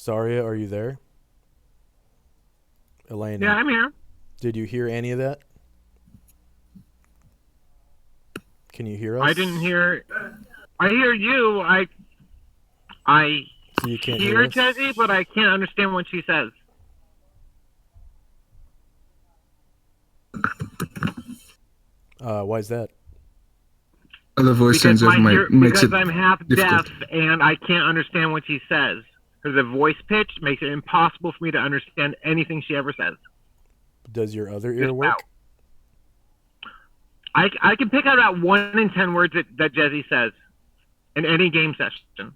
Saria, are you there? Elena, Yeah, I'm here. did you hear any of that? Can you hear I us? didn't hear. I hear you. I So you can't hear hear us? Jesse, but I can't understand what she says. Why is that? The voice Because changer makes because it I'm half difficult. deaf and I can't understand what she says. Because the voice pitch makes it impossible for me to understand anything she ever says. Does your other ear Just work? I can pick out about 1 in 10 words that Jesse says in any game session.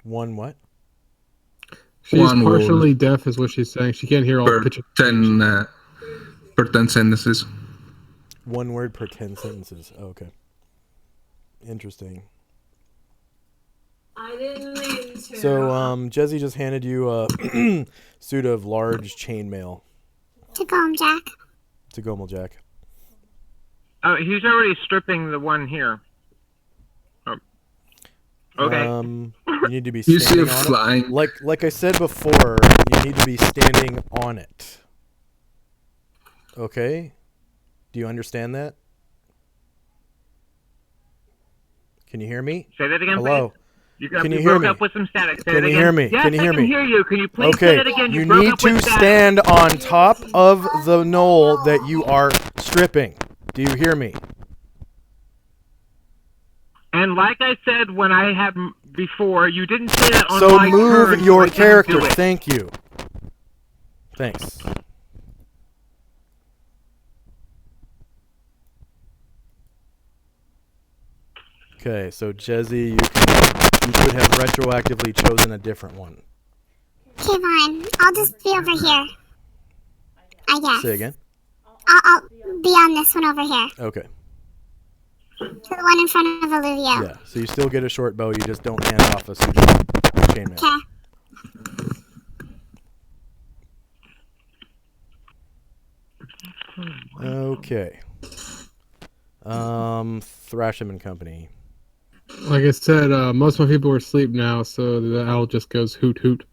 One what? She's One partially word deaf, is what she's saying. She can't hear all per pitches. 10 sentences. One word per 10 sentences. Okay. Interesting. I didn't mean to. So, Jesse just handed you a suit of large chainmail To go home, Jack. to Gomel Jack. He's already stripping the one here. Oh. Okay. You need to be You see standing it on flying. it. Like I said before, you need to be standing on it. Okay? Do you understand that? Can you hear me? Say that again, Hello? please. Can you you hear broke me? up with some static. Say Can it you again. hear me? Yes, Can you hear I can me? hear you. Can you please Okay, say that again? you broke need up with to static. stand on top of the knoll that you are stripping. Do you hear me? And like I said when I had before, you didn't say that on So my move turn. your so I didn't character. do it. Thank you. Thanks. Okay, so Jesse, you could have retroactively chosen a different one. Okay, fine. I'll just be over here. I guess. Say again. I'll be on this one over here. Okay. To the one in front of Olivia. Yeah. So you still get a short bow. You just don't hand off a suit of chainmail. Okay. Okay. Thrasham and Company. Like I said, most of my people are asleep now, so the owl just goes hoot hoot.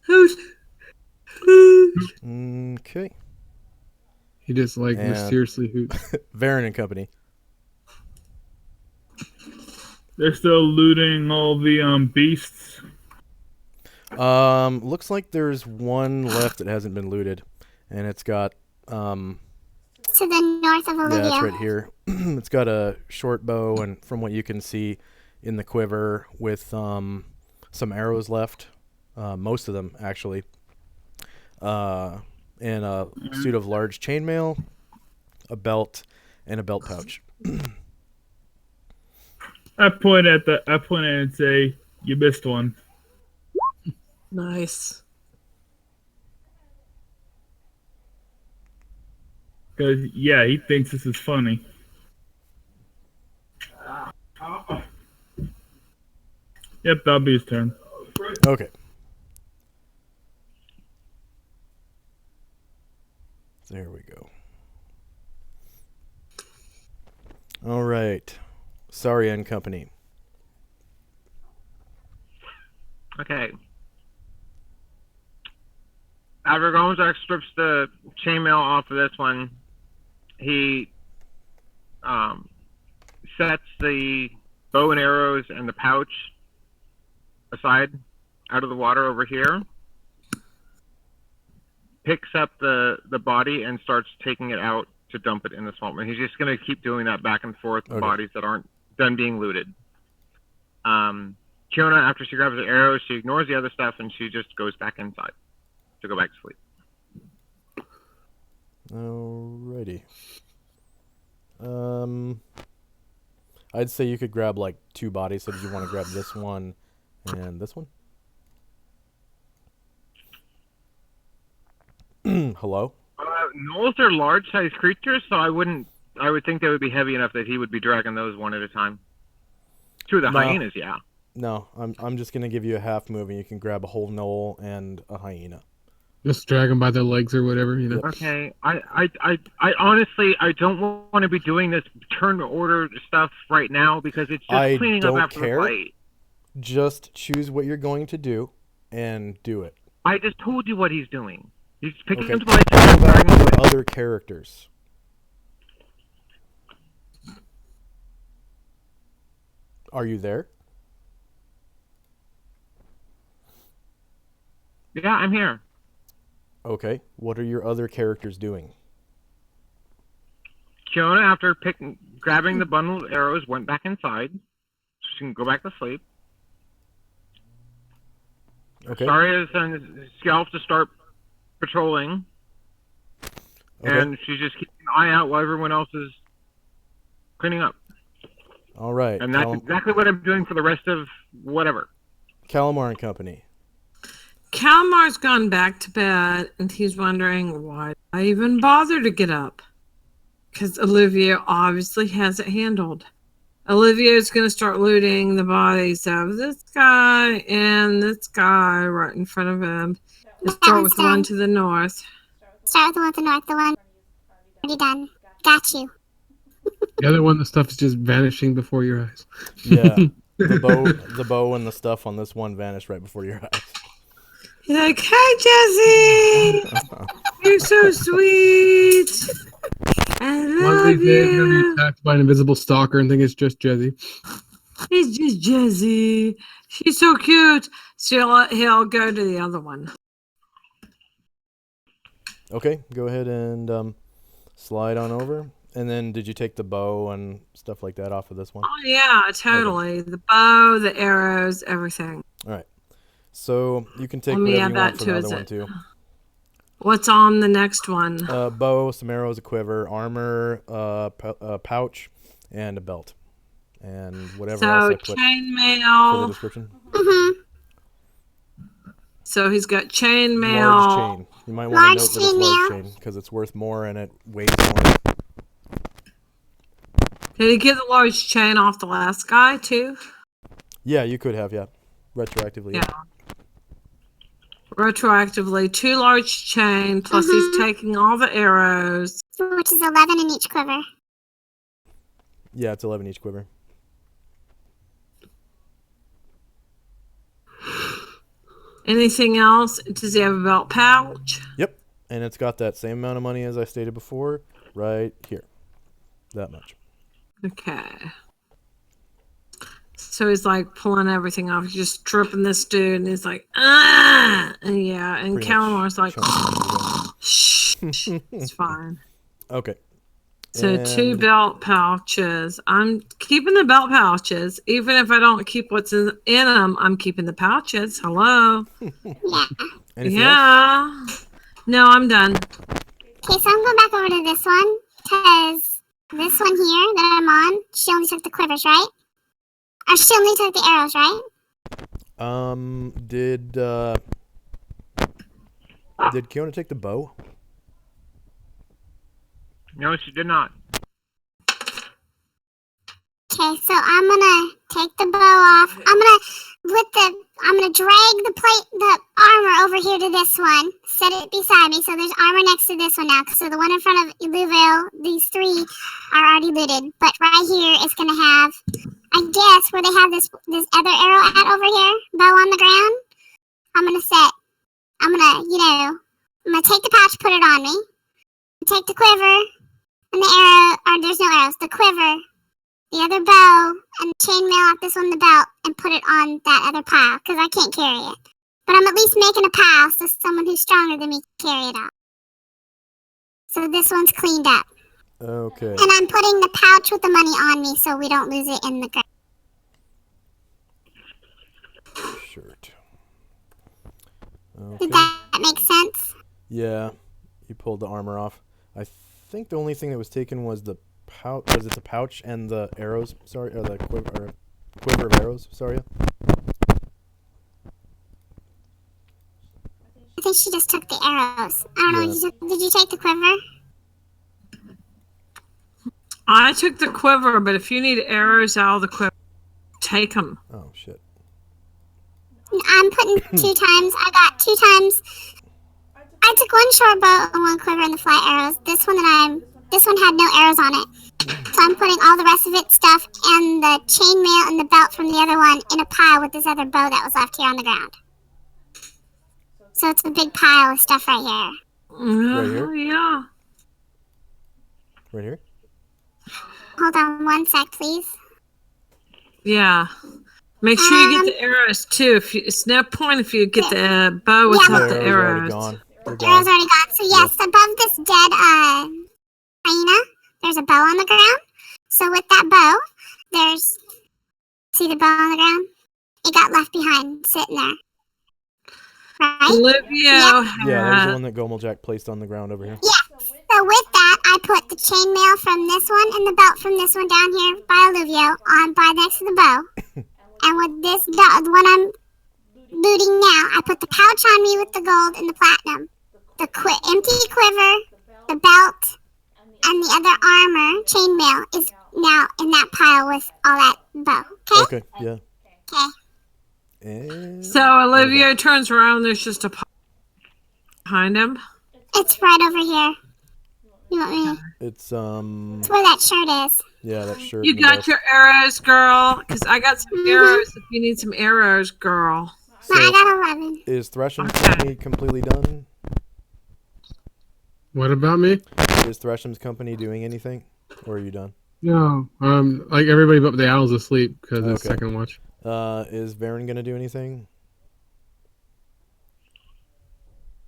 Hoot. Okay. He just like And- mysteriously hoots. Varen and Company. They're still looting all the beasts. Looks like there's one left that hasn't been looted, and it's got To the north of Olivia. yeah, it's right here. It's got a short bow, and from what you can see in the quiver, with some arrows left, most of them actually, and a suit of large chainmail, a belt, and a belt pouch. I point at it and say, "You missed one." Nice. Because yeah, he thinks this is funny. Yep, that'll be his turn. Okay. There we go. All right. Sorry, and Company. Okay. After Gonzak strips the chainmail off of this one, he sets the bow and arrows and the pouch aside out of the water over here, picks up the body and starts taking it out to dump it in the swamp. And he's just going to keep doing that back and forth with bodies that aren't done being looted. Kiona, after she grabs the arrows, she ignores the other stuff and she just goes back inside to go back to sleep. Alrighty. I'd say you could grab like 2 bodies. So did you want to grab this one and this one? Hello? Gnolls are large-sized creatures, so I would think they would be heavy enough that he would be dragging those one at a time. 2 of the hyenas, yeah. No, I'm just gonna give you a half move, and you can grab a whole gnoll and a hyena. Just drag them by their legs or whatever, you know. Okay, I honestly I don't want to be doing this turn order stuff right now because it's just cleaning up after the fight. Just choose what you're going to do, and do it. I just told you what he's doing. He's picking Okay. up the bodies How and about firing your away. other characters? Are you there? Yeah, I'm here. Okay. What are your other characters doing? Kiona, after grabbing the bundle of arrows, went back inside. She can go back to sleep. Okay. Saria's and Scalp to start patrolling. Okay. And she's just keeping an eye out while everyone else is cleaning up. All right. And that's exactly what I'm doing for the rest of whatever. Calamar and Company. Calamar's gone back to bed, and he's wondering why I even bother to get up. Because Olivia obviously has it handled. Olivia is going to start looting the bodies of this guy and this guy right in front of him. Let's start with the one to the north. Start with the one to the north, the one already done. Got you. The other one, the stuff is just vanishing before your eyes. Yeah. The bow and the stuff on this one vanished right before your eyes. He's like, "Hi, Jesse! You're so sweet! I One love of these days, you're gonna you! be attacked by an invisible stalker and think it's just Jesse. It's just Jesse. She's so cute." So he'll go to the other one. Okay. Go ahead and slide on over. And then did you take the bow and stuff like that off of this one? Oh, yeah, totally. The bow, the arrows, everything. All right. So you can take Let me whatever add you want that for to the his- other one too. What's on the next one? Bow, some arrows, a quiver, armor, a pouch, and a belt, and whatever else So I put for the chainmail. description. Mm-hmm. So he's got Large chainmail. chain. You might want to Large note that it's large chainmail. chain because it's worth more and it weighs more. Did he get the large chain off the last guy too? Yeah, you could have, yeah, retroactively. Yeah. Retroactively, 2 large chain, plus he's taking all the arrows. Which is 11 in each quiver. Yeah, it's 11 each quiver. Anything else? Does he have a belt pouch? Yep, and it's got that same amount of money as I stated before, right here. That much. Okay. So he's like pulling everything off. He's just tripping this dude, and he's like, ah! And yeah, and Pretty Calamar's like, much shh, it's fine. Okay. So 2 And- belt pouches. I'm keeping the belt pouches. Even if I don't keep what's in them, I'm keeping the pouches. Hello? Yeah. Anything else? Yeah. No, I'm done. Okay, so I'm going back over to this one, because this one here that I'm on, she only took the quivers, right? Or she only took the arrows, right? Did Kiona take the bow? No, she did not. Okay, so I'm gonna take the bow off. I'm gonna drag the armor over here to this one, set it beside me, so there's armor next to this one now. So the one in front of Louisville, these 3 are already looted, but right here it's gonna have, I guess, where they have this other arrow at over here, bow on the ground. I'm gonna take the pouch, put it on me, take the quiver, and the arrow, or there's no arrows, the quiver, the other bow, and the chainmail off this one, the belt, and put it on that other pile, because I can't carry it. But I'm at least making a pile so someone who's stronger than me can carry it off. So this one's cleaned up. Okay. And I'm putting the pouch with the money on me so we don't lose it in the ground. Shirt. Did Okay. that make sense? Yeah, you pulled the armor off. I think the only thing that was taken was the pouch. Was it the pouch and the arrows? Sorry, or the quiver of arrows. Sorry. I think she just took the arrows. I don't know. Yeah. Did you take the quiver? I took the quiver, but if you need arrows out of the quiver, take them. Oh shit. I'm putting 2 times. I got 2 times. I took 1 short bow and 1 quiver and the flight arrows. This one had no arrows on it. So I'm putting all the rest of its stuff and the chainmail and the belt from the other one in a pile with this other bow that was left here on the ground. So it's a big pile of stuff right here. Right here? Yeah. Right here? Hold on one sec, please. Yeah. Make sure you get the arrows too. It's no point if you get the bow without the arrows are already arrows. gone. They're The arrow's gone. already gone. So yes, above this dead hyena, there's a bow on the ground. So with that bow, there's, see the bow on the ground? It got left behind, sitting there. Right? Olivia Yeah, that was the had one that Gomeljack placed on the ground over here. Yeah. So with that, I put the chainmail from this one and the belt from this one down here by Olivia on by next to the bow. And with this belt, the one I'm looting now, I put the pouch on me with the gold and the platinum. The empty quiver, the belt, and the other armor, chainmail, is now in that pile with all that bow. Okay? Okay, yeah. Okay. And So Olivia turns around. There's just a pile behind him. It's right over here. You want me? it's It's where that shirt is. yeah, that shirt. You and the got belt. your arrows, girl. Because I got some arrows. If you need some arrows, girl. No, I So got 11. is Thresham Okay. Company completely done? What about me? Is Thresham's Company doing anything? Or are you done? No. Like everybody but the owl's asleep because it's Okay. second watch. Is Varen gonna do anything?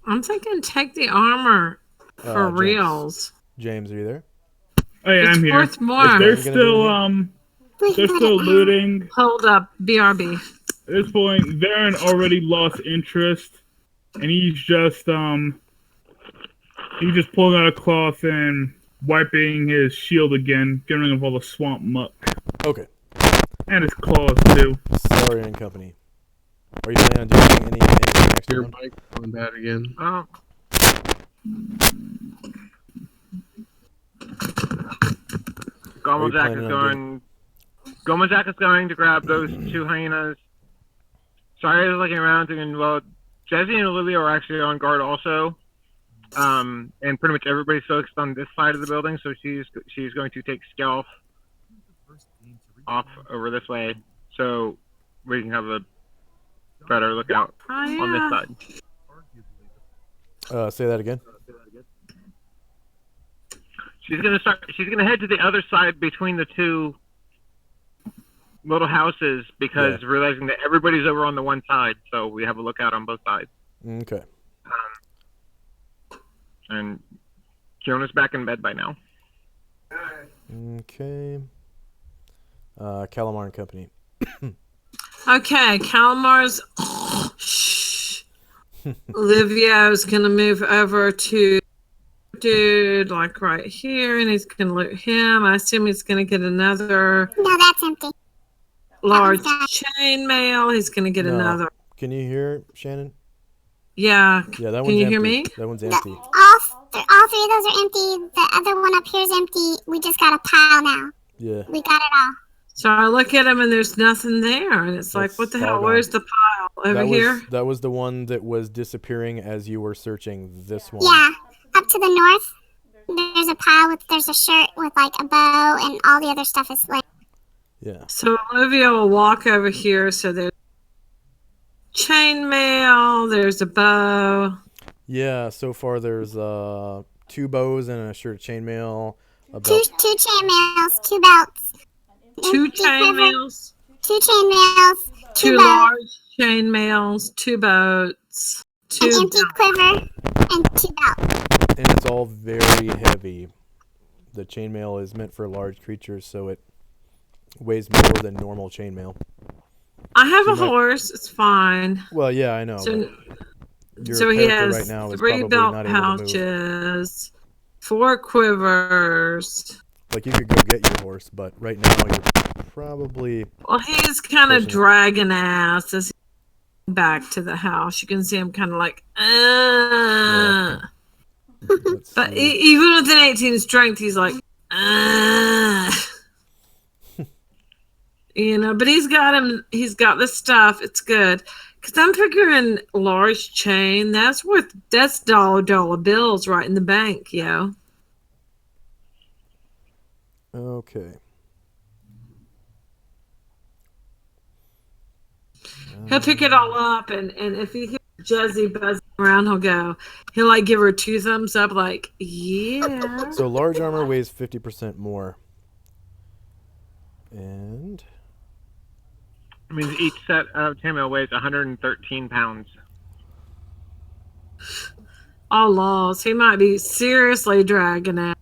I'm thinking take the armor for James. reals. James, are you there? Oh yeah, It's I'm here. worth more. They're Is Varen gonna do still they're still looting. Hold up, BRB. At this point, Varen already lost interest, and he's just pulling out a cloth and wiping his shield again, getting rid of all the swamp muck Okay. and his claws too. Solynod Company. Are you planning on doing anything next Your round? mic going bad again. Oh. Gomeljack planning is on going. Gomeljack is going to grab those two hyenas. Sorry, I was looking around and well, Jesse and Olivia are actually on guard also. And pretty much everybody's focused on this side of the building, so she's going to take Skelf off over this way, so we can have a better lookout on this side. Say that again. She's gonna head to the other side between the two little houses because realizing that everybody's over on the one side, so we have a lookout on both sides. Okay. And Kiona's back in bed by now. Okay. Calamar and Company. Okay, Calamar's. Shh. Olivio's gonna move over to dude, like right here, and he's gonna loot him. I assume he's gonna get another No, that's empty. large chainmail. He's gonna get No. another. Can you hear Shannon? Yeah. Yeah, that one's Can you empty. hear me? That one's empty. All three of those are empty. The other one up here is empty. We just got a pile now. Yeah. We got it all. So I look at him and there's nothing there, and it's like, That's what the all hell? gone. Where's the pile over here? That was the one that was disappearing as you were searching this one. Yeah, up to the north, there's a pile there's a shirt with like a bow and all the other stuff is like. Yeah. So Olivia will walk over here. So there's chainmail. There's a bow. Yeah, so far there's 2 bows and a shirt of chainmail. A Two belt. chainmails, 2 belts. Two empty quiver, chainmails. 2 chainmails, 2 Two bows, large chainmails. 2 boats. an 2 empty quiver, and 2 belts. And it's all very heavy. The chainmail is meant for large creatures, so it weighs more than normal chainmail. I have You a might- horse. It's fine. Well, yeah, I know. So, but your so he character has right now is 3 probably belt not able to move. pouches, 4 quivers. Like, you could go get your horse, but right now you're probably... Well, he's kind of Pushing it. dragging ass as he's back to the house. You can see him kind of like, Let's But see. even with an 18 strength, he's like, you know. But he's got him. He's got the stuff. It's good. Cause I'm figuring large chain. That's dollar bills right in the bank, yo. Okay. He'll pick it all up, and if he hears Jesse buzzing around, he'll like give her 2 thumbs up, like, yeah. So large armor weighs 50% more. And It means each set of chainmail weighs 113 pounds. Oh, laws. He might be seriously dragging it.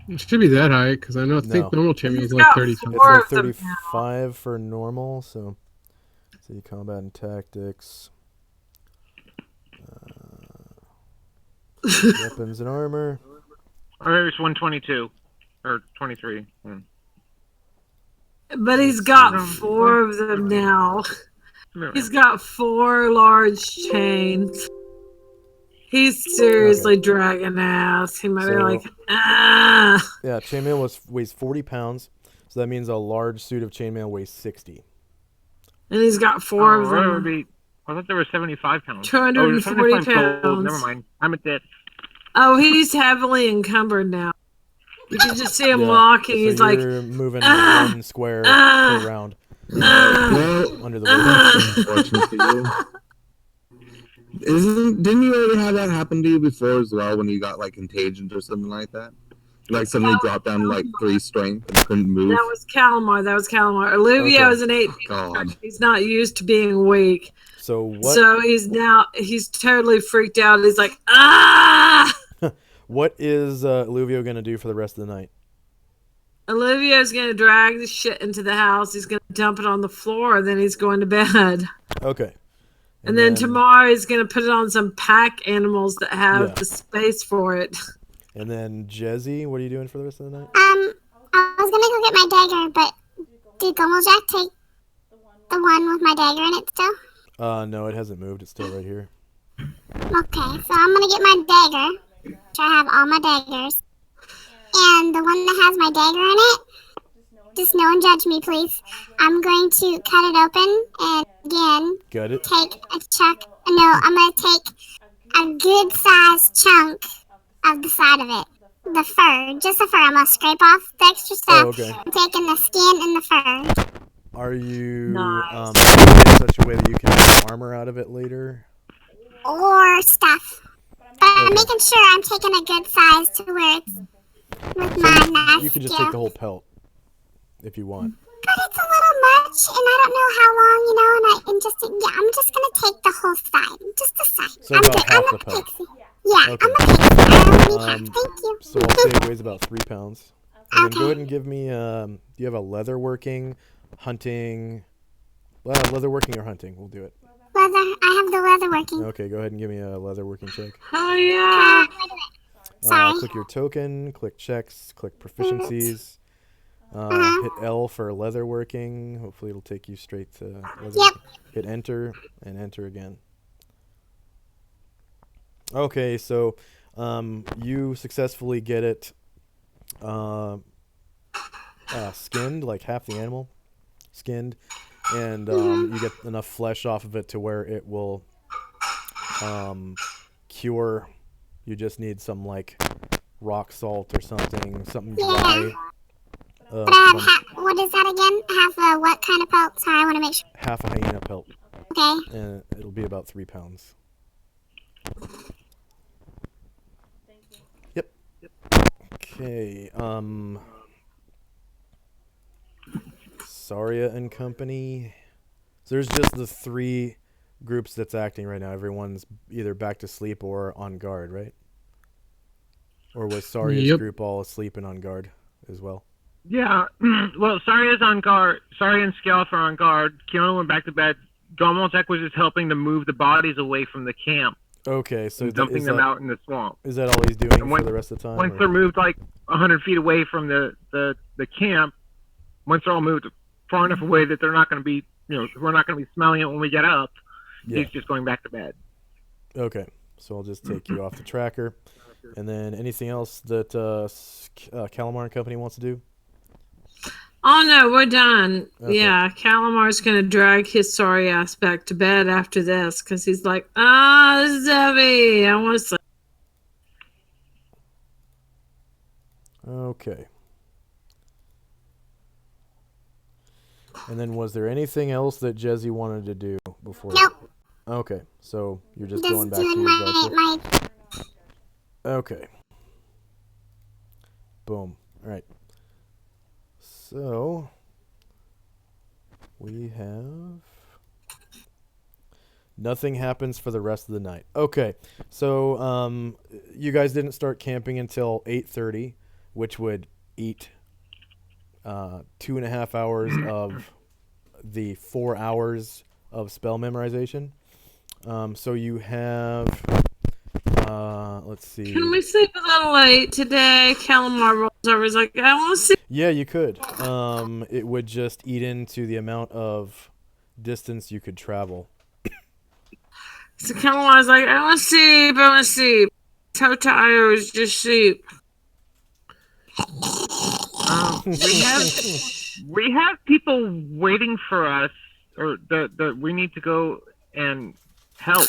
It should be that high because I know I think No. normal champion is He's like got 30 it's something. four like of them now. 35 for normal. So, see combat and tactics. Weapons and armor. Or maybe it's 122 or 23. But he's got 4 of them now. He's got 4 large chains. He's seriously dragging ass. He might be So- like, ah. Yeah, chainmail weighs 40 pounds. So that means a large suit of chainmail weighs 60. And he's got 4 of That them. would be, I thought there was 75 pounds. 240 75 gold. pounds. Never mind. I'm at this. Oh, he's heavily encumbered now. You can just see him Yeah, walking. So He's like, you're moving "Ah, 1 square ah, per round Well, under the that's weight. unfortunate for you. Didn't you already have that happen to you before as well when you got like contagion or something like that? Like suddenly dropped down to like 3 strength and couldn't move. that was Calamar. Olivia Okay. is an 8. God. He's not used to being weak. So what? So he's totally freaked out. He's like, ah! What is Luvio gonna do for the rest of the night? Olivia's going to drag the shit into the house. He's going to dump it on the floor, and then he's going to bed. Okay. And then tomorrow he's going to put it on some pack animals that have Yeah. the space for it. And then Jezzy, what are you doing for the rest of the night? I was gonna go get my dagger, but did Gumblejack take the one with my dagger in it still? No, it hasn't moved. It's still right here. Okay, so I'm gonna get my dagger, which I have all my daggers. And the one that has my dagger in it, just no one judge me, please. I'm going to cut it open and again Got it. take a chunk. No, I'm gonna take a good sized chunk of the side of it. The fur, just the fur. I'm gonna scrape off the extra stuff. Oh, okay. I'm taking the skin and the fur. Are you Nice. doing it in such a way that you can make armor out of it later? Or stuff. But I'm Okay. making sure I'm taking a good size to where it's with my nice You can just skill. take the whole pelt if you want. But it's a little much, and I don't know how long, and I'm just gonna take the whole side, just the side. So I'm about good. I'm half a the pelt. pixie. Yeah, Okay. I'm a pixie. I don't need half. Thank you. So I'll say it weighs about 3 pounds. And then go ahead and give me. Do you have a leatherworking, hunting? Well, leatherworking or hunting? We'll do it. Leather. I have the leather working. Okay, go ahead and give me a leatherworking check. Oh, yeah. Where do it? Sorry. Click your token. Click checks. Click proficiencies. Hit L for leatherworking. Hopefully, it'll take you straight to leather. Yep. Hit enter and enter again. Okay, so you successfully get it skinned, like half the animal skinned, and you get enough flesh off of it to where it will cure. You just need some like rock salt or something dry. But I have what is that again? Half a what kind of pelt? Sorry, I want to make sure. Half a hyena pelt, Okay. and it'll be about 3 pounds. Yep. Okay. Saria and company. So there's just the 3 groups that's acting right now. Everyone's either back to sleep or on guard, right? Or was Saria's Yep. group all asleep and on guard as well? Yeah, well, Saria's on guard. Saria and Scalf are on guard. Kiona went back to bed. Gomelzek was just helping to move the bodies away from the camp, Okay, so and dumping them out in the swamp. is that all he's doing And for the rest of the time? Once or- they're moved like 100 feet away from the camp, once they're all moved far enough away that they're not going to be, we're not going to be smelling it when we get up, Yeah. he's just going back to bed. Okay, so I'll just take you off the tracker. And then anything else that Calamar and Company wants to do? Oh, no, we're done. Okay. Yeah, Calamar's going to drag his sorry ass back to bed after this because he's like, this is heavy. I want to sleep. Okay. And then was there anything else that Jezzy wanted to do before? Nope. Okay, so you're just Just going back to doing your drive-thru. my Okay. Boom. All right. So we have nothing happens for the rest of the night. Okay. So you guys didn't start camping until 8:30, which would eat 2.5 hours of the 4 hours of spell memorization. So you have let's see. Can we sleep a little late today? Calamar rolls over. He's like, I want to see. Yeah, you could. It would just eat into the amount of distance you could travel. So Calamar's like, I want to sleep. I want to sleep. So tired. I was just sleep. We have people waiting for us, or that we need to go and help.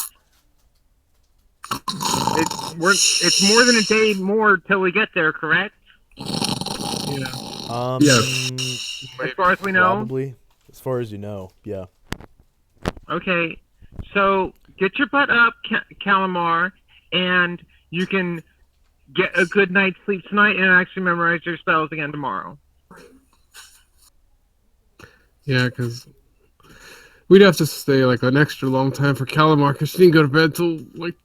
It's more than a day more till we get there, correct? Yeah. Yes. As far as we know. Probably, as far as you know, yeah. Okay, so get your butt up, Calamar, and you can get a good night's sleep tonight and actually memorize your spells again tomorrow. Yeah, because we'd have to stay like an extra long time for Calamar because she didn't go to bed till like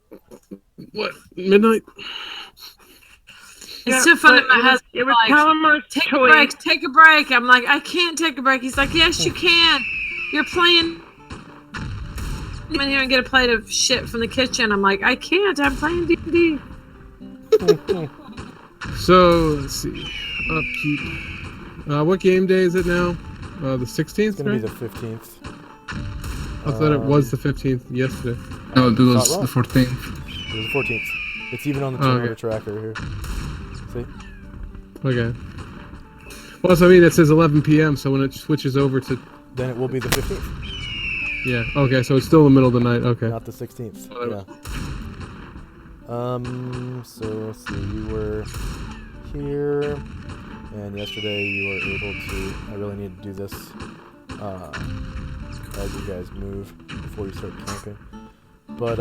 what, midnight? It's so funny. but My husband it was like, Calamar's take a choice. break. Take a break. I'm like, I can't take a break. He's like, yes, you can. You're playing. Come in here and get a plate of shit from the kitchen. I'm like, I can't. I'm playing D&D. So let's see. Upkeep. What game day is it now? The 16th. It's gonna right? be the 15th. I thought it was the 15th yesterday. No, it was Not the wrong. 14th. It was the 14th. It's even on the Okay. tracker here. See? Okay. Well, so I mean, it says 11 p.m. So when it switches over to, Then it will be the 15th, yeah. Okay, so it's still the middle of the night. Okay. not the 16th. Oh, Yeah. So let's see. You were here, and yesterday you were able to. I really need to do this as you guys move before you start camping. But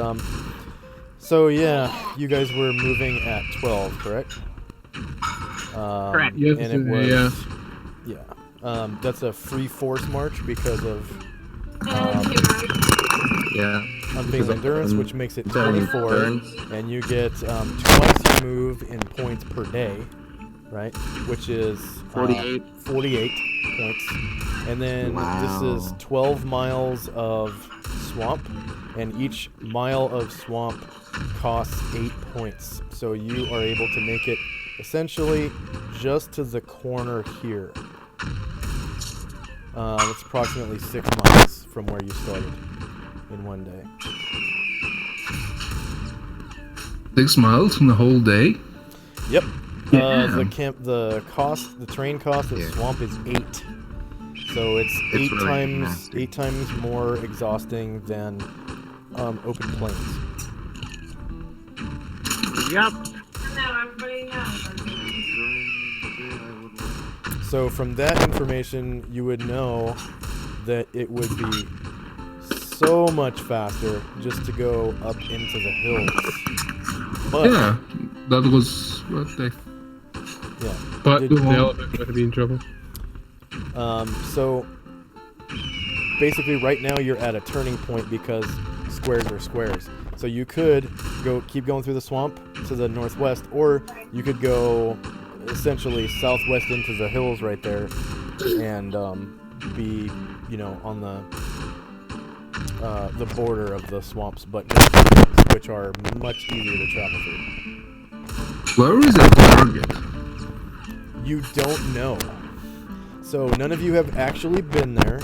so yeah, you guys were moving at 12, correct? Correct. Yes, And it was yeah. that's a free force march because of Yeah. unfailing endurance, which makes it Turn- 24, turns. and you get twice your move in points per day, right? Which is 48. 48 points, and then this is 12 miles of swamp, and each mile of swamp costs 8 points. So you are able to make it essentially just to the corner here. It's approximately 6 miles from where you started in one day. 6 miles in the whole day? Yep. Yeah. The train cost of swamp is 8. So it's It's 8 really times nasty. 8 times more exhausting than open plains. Yep. So from that information, you would know that it would be so much faster just to go up into the hills. But Yeah, that was what they. yeah. But Did- the elephant would be in trouble. So basically right now you're at a turning point because squares are squares. So you could keep going through the swamp to the northwest, or you could go essentially southwest into the hills right there and be, on the border of the swamps, but which are much easier to travel through. Where is the target? You don't know. So none of you have actually been there.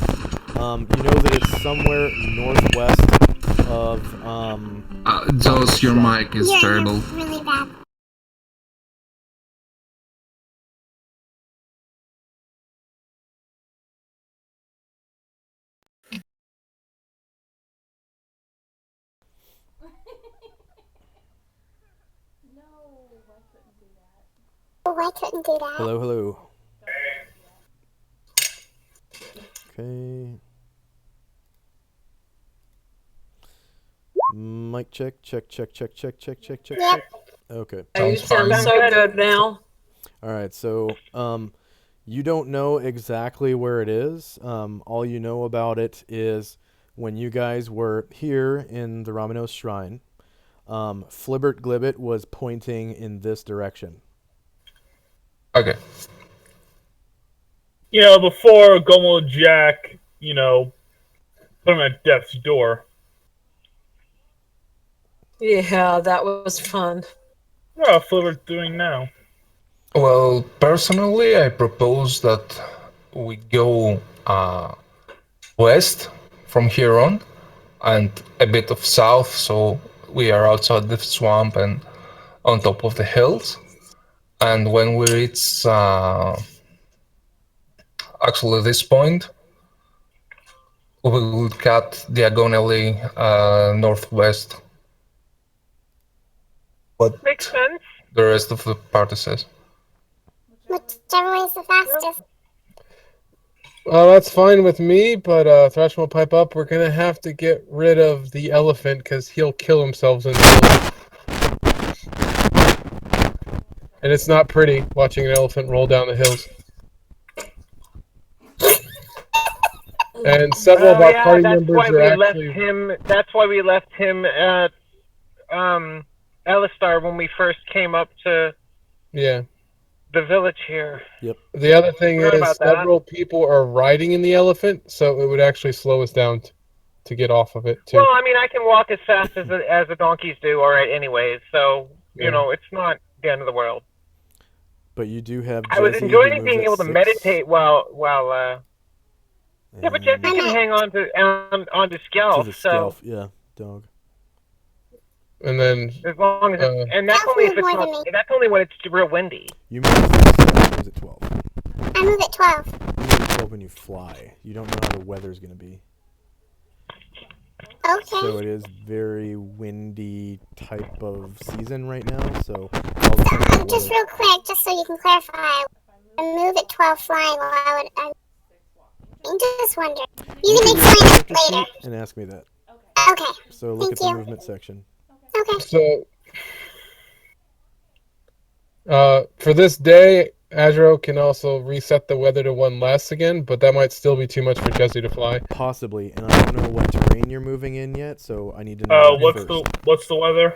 You know that it's somewhere northwest of. Joss, your mic is you're terrible. really bad. Oh, I couldn't do that. Hello, hello. Okay. Mic check. Yep. Okay. You Sounds sound fine. so good now. All right. So, you don't know exactly where it is. All you know about it is when you guys were here in the Ramenos Shrine, Flibbert Glibbit was pointing in this direction. Okay. Before Gomo Jack, put him at death's door. Yeah, that was fun. What Flipper's doing now? Well, personally, I propose that we go west from here on, and a bit of south, so we are outside the swamp and on top of the hills. And when we reach actually this point, we will cut diagonally northwest. What Makes sense. the rest of the party says. Whichever way is the fastest. Well, that's fine with me, but Thrash will pipe up. We're gonna have to get rid of the elephant because he'll kill himself in the hills. And it's not pretty watching an elephant roll down the hills. And several of our party members are actually. That's why we left him at Elistar when we first came up to Yeah. the village here. Yep. The other thing Forgot is about that. several people are riding in the elephant, so it would actually slow us down to get off of it too. Well, I mean, I can walk as fast as the donkeys do, all right, anyways. So it's not the end of the world. But you do have. I was Jesse, enjoying who being moves able at to 6, meditate while. Yeah, but Jesse and can hang on to to Skelf, the so Skelf, yeah, dog. And then as long as and that's only if it's not. That's only when it's real windy. You move at 12. I move at 12. You move at 12 when you fly. You don't know how the weather's going to be. Okay. So it is very windy type of season right now. So Just real quick, just so you can clarify, I move at 12 flying. Why would I? I'm just wondering. You can explain it later. and ask me that. Okay. So look Thank at the you. movement section. Okay. So, for this day, Azro can also reset the weather to 1 less again, but that might still be too much for Jesse to fly. Possibly, and I don't know what terrain you're moving in yet, so I need to know that What's the weather?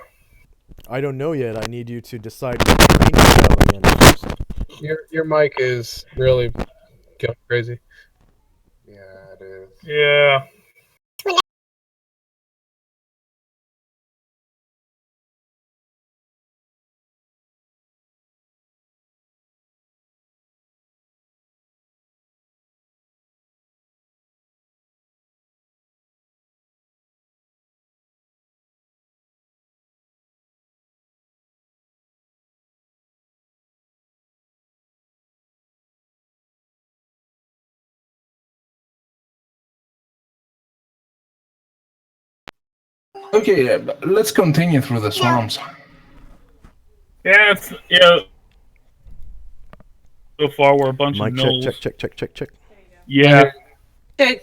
I don't know yet. I need you to decide what terrain you're traveling in first. Your mic is really going crazy. Yeah, it is. Yeah. Okay, let's continue through the swamps. Yeah, So far, we're a bunch of Mic gnolls. check. Yeah.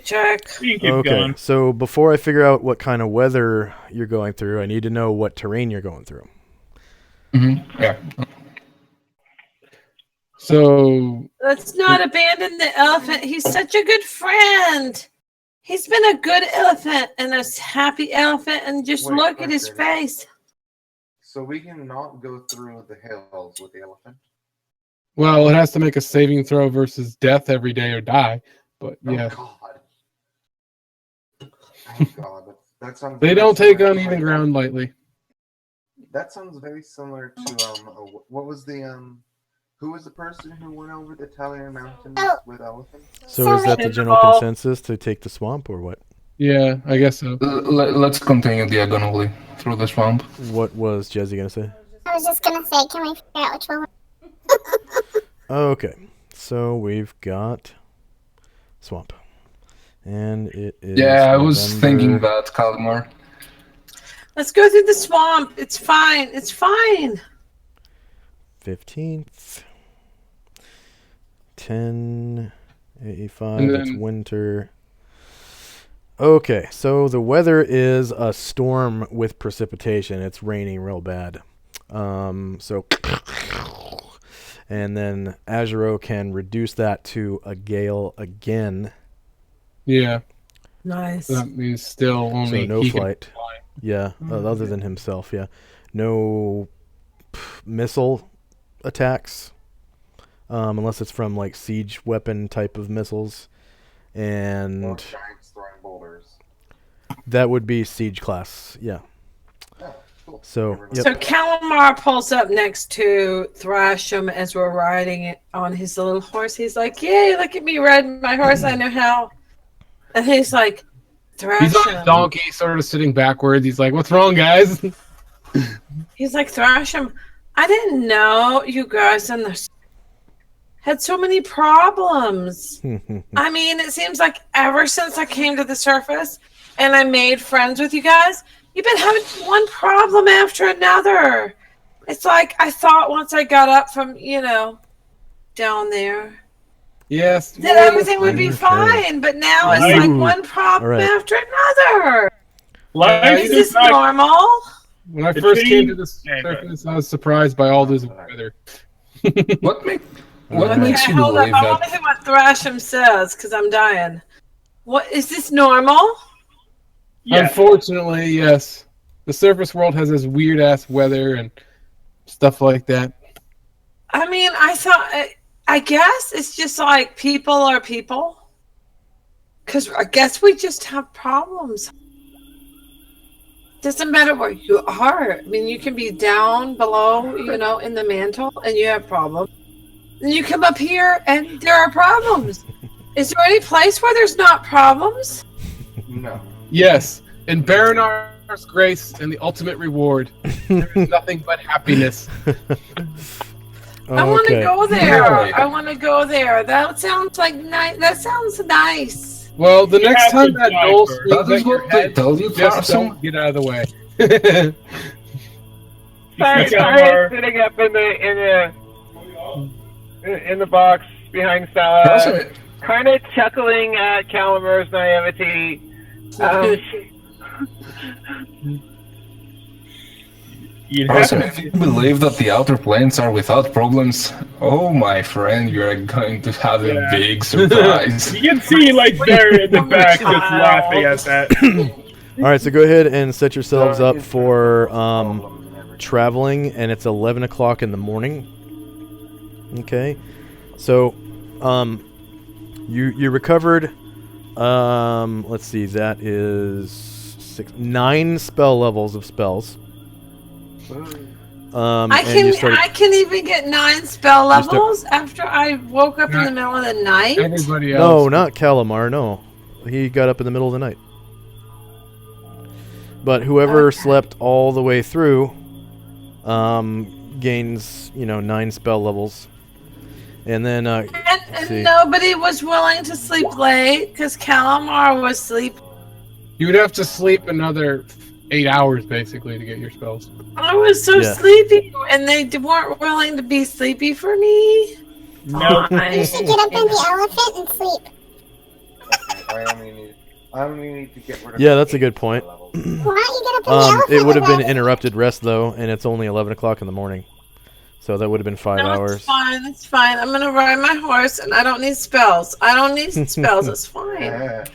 Check. You can keep Okay, going. so before I figure out what kind of weather you're going through, I need to know what terrain you're going through. Mm-hmm. Yeah. So Let's not abandon the elephant. He's such a good friend. He's been a good elephant and a happy elephant, and just Wait, look at his question. face. So we can not go through the hills with the elephant. well, it has to make a saving throw versus death every day or die. But yeah, Oh God. Oh God. That sounds. they very don't take similar to, uneven like, ground lightly. That sounds very similar to what was the who was the person who went over the Italian mountains with elephants? So is that the general consensus to take the swamp or what? Yeah, I guess so. Let's continue diagonally through the swamp. What was Jesse going to say? I was just gonna say, can we figure out which one? Okay, so we've got swamp. And it is Yeah, I was November thinking that, Kalmar. Let's go through the swamp. It's fine. It's fine. 15th. 1085, And it's then- winter. Okay, so the weather is a storm with precipitation. It's raining real bad. So, and then Azuro can reduce that to a gale again. Yeah, Nice. that means still only So no he flight. can fly. Yeah, other than himself. Yeah, no missile attacks, unless it's from like siege weapon type of missiles, Or and giants throwing boulders. that would be siege class. Yeah. Oh, cool. So Never yep. So Calamar pulls up next to Thrasham as we're riding it on his little horse. He's like, "Yay, look at me riding my horse. I know how." And he's like, He's on his Thrasham. donkey, sort of sitting backwards. He's like, "What's wrong, guys?" He's like, Thrasham, I didn't know you guys in the had so many problems. I mean, it seems like ever since I came to the surface and I made friends with you guys, you've been having one problem after another. It's like I thought once I got up from, down there, Yes. that everything would be Okay. fine, but now it's Ooh. like one problem All right. after another. Life Is is this not normal? When I The first came to change- the Yeah, go ahead. surface, I was surprised by all this weather. What Okay, makes you hold up. believe I want to that? hear what Thrasham says because I'm dying. What is this normal? Yes. Unfortunately, yes. The surface world has this weird ass weather and stuff like that. I mean, I guess it's just like people are people. Because I guess we just have problems. Doesn't matter where you are. I mean, you can be down below, in the mantle, and you have problems. Then you come up here, and there are problems. Is there any place where there's not problems? No. Yes, in Baronar's grace and the ultimate reward, there is nothing but happiness. I want to Okay. go there. Really? I want to go there. That sounds like nice. That sounds nice. Well, the next have time to that die knoll first. swings That is at your what they head, tell you, just Carson. don't get out of the way. Sorry, Calamar. sitting up in the box behind Stella, Carson, kind of chuckling at Calamar's naivety. You'd have Carson, to- if you believe that the outer planes are without problems, oh my friend, you're going to have a Yeah. big surprise. You can see like there in the back just Child. laughing at that. All right, so go ahead and set yourselves There up is for problems and everything. traveling, and it's 11 o'clock in the morning. Okay, so you recovered. Let's see, that is 9 spell levels of spells. I and you started. can even get 9 spell You start- levels after I woke up in the middle of the night. Everybody No, else. not Calamar. No, he got up in the middle of the night. But whoever Okay. slept all the way through gains 9 spell levels, and then And see. nobody was willing to sleep late because Calamar was sleep. You would have to sleep another 8 hours basically to get your spells. I was so Yeah. sleepy, and they weren't willing to be sleepy for me. No. You should get up in the elephant and sleep. Okay, I only need to get rid of. Yeah, that's a good point. levels. Why don't you get up in the elephant? It would have been and interrupted rest though, and it's only 11 o'clock in the morning, so that would have been 5 No, hours. it's fine. It's fine. I'm gonna ride my horse, and I don't need spells. I don't need spells. It's fine. Yeah.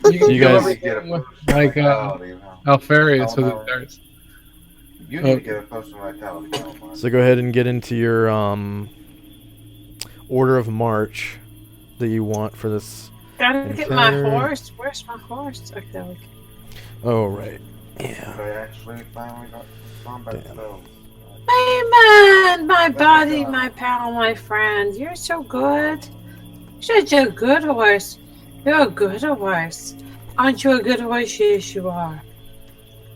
You can You do guys- everything with, like Vitality, huh? Alfarius Oh, with no. it starts. You need to get a potion of vitality. Calamar. So go ahead and get into your order of march that you want for this. Gotta get my Okay. horse. Where's my horse? Okay. Oh right, yeah. I actually finally got combat Damn. spells. Hey man, my buddy, my pal, my friend. You're so good. You're such a good horse. You're a good horse. Aren't you a good horse? Yes, you are.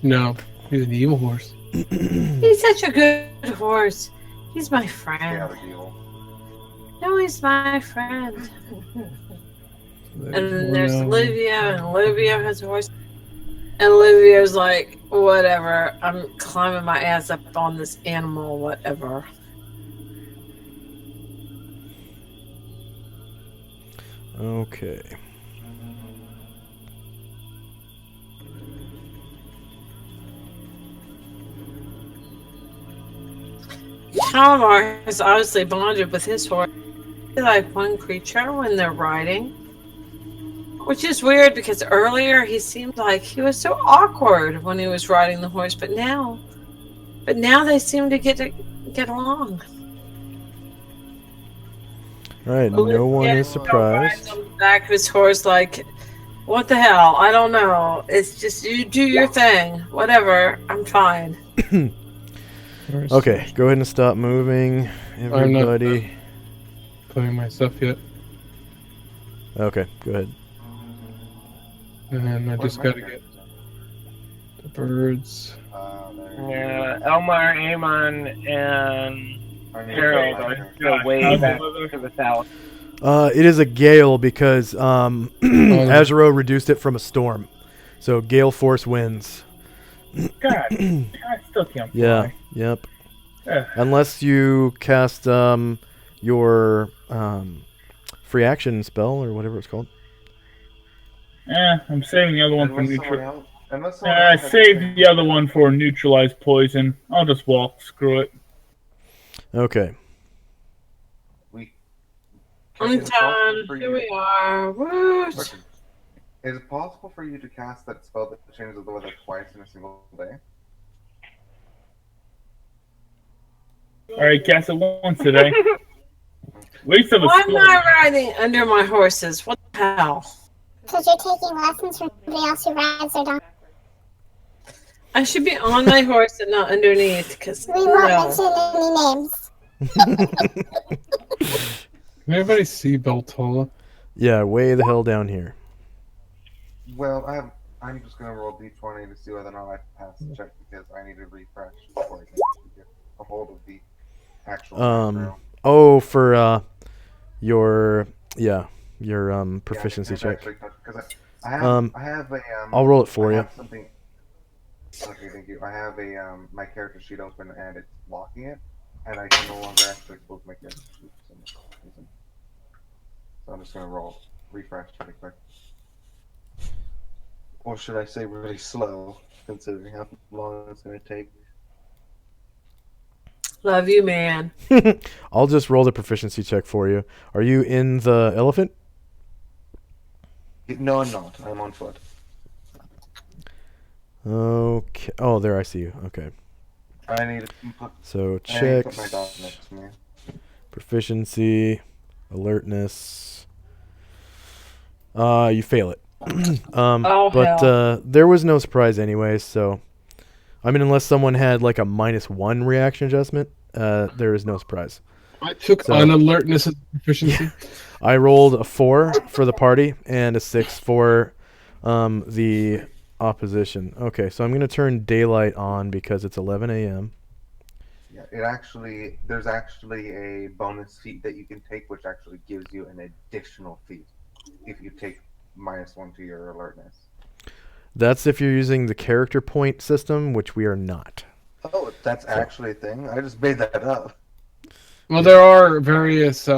No, he's an evil horse. He's such a good horse. He's my Yeah, friend. the deal. No, he's my friend. And then Oh, there's no. Olivia, and Olivia has a horse. And Olivia's like, whatever. I'm climbing my ass up on this animal, whatever. Okay. Calamar has obviously bonded with his horse. They're like one creature when they're riding. Which is weird because earlier he seemed like he was so awkward when he was riding the horse, but now they seem to get along. All right, no one is Rides surprised. on the back of his horse like, what the hell? I don't know. It's just you do your thing. Whatever. I'm fine. Okay, go ahead and stop moving, everybody. Putting my stuff yet. Okay, go ahead. And I just gotta get the birds. Yeah, Elmar, Amon, and Harold are still way back to the south. It is a gale because Azuro reduced it from a storm. So gale force winds. God, I still can't fly. Yeah, yep. Ugh. Unless you cast your free action spell or whatever it's called. I'm saving the other one for Unless someone neutral. else- unless someone I else has saved anything- the other one for neutralize poison. I'll just walk. Screw it. Okay. I'm Is it possible done. for Here you- we are. Woot. Question. Is it possible for you to cast that spell that changes the weather twice in a single day? Alright, cast it once today. Least of a Why am storm. I riding under my horses? What the hell? Because you're taking lessons from somebody else who rides their donkey. I should be on my horse and not underneath, because We won't mention any names. Can everybody see Beltola? Yeah, way the hell down here. Well, I'm just gonna roll d20 to see whether or not I pass the check because I need to refresh before I can get a hold of the actual macro. Oh, for your proficiency Yeah, check. actually, 'cause I have a I'll roll it for I you. have something. Okay, thank you. I have a my character sheet open and it's blocking it, and I can no longer actually close my character sheet for some reason. So I'm just gonna refresh really quick. Or should I say really slow, considering how long it's gonna take? Love you, man. I'll just roll the proficiency check for you. Are you in the elephant? No, I'm not. I'm on foot. Okay. Oh, there I see you. Okay. I need to put, So I need to put my checks, dog next to me. proficiency, alertness. You fail it. Oh, but hell. there was no surprise anyway. So, I mean, unless someone had like a -1 reaction adjustment, there is no surprise. I took So- unalertness as proficiency. I rolled a 4 for the party and a 6 for the opposition. Okay, so I'm going to turn daylight on because it's 11 a.m. Yeah, there's actually a bonus feat that you can take, which actually gives you an additional feat if you take -1 to your alertness. That's if you're using the character point system, which we are not. Oh, that's actually a thing. I just made that up. Well, there are various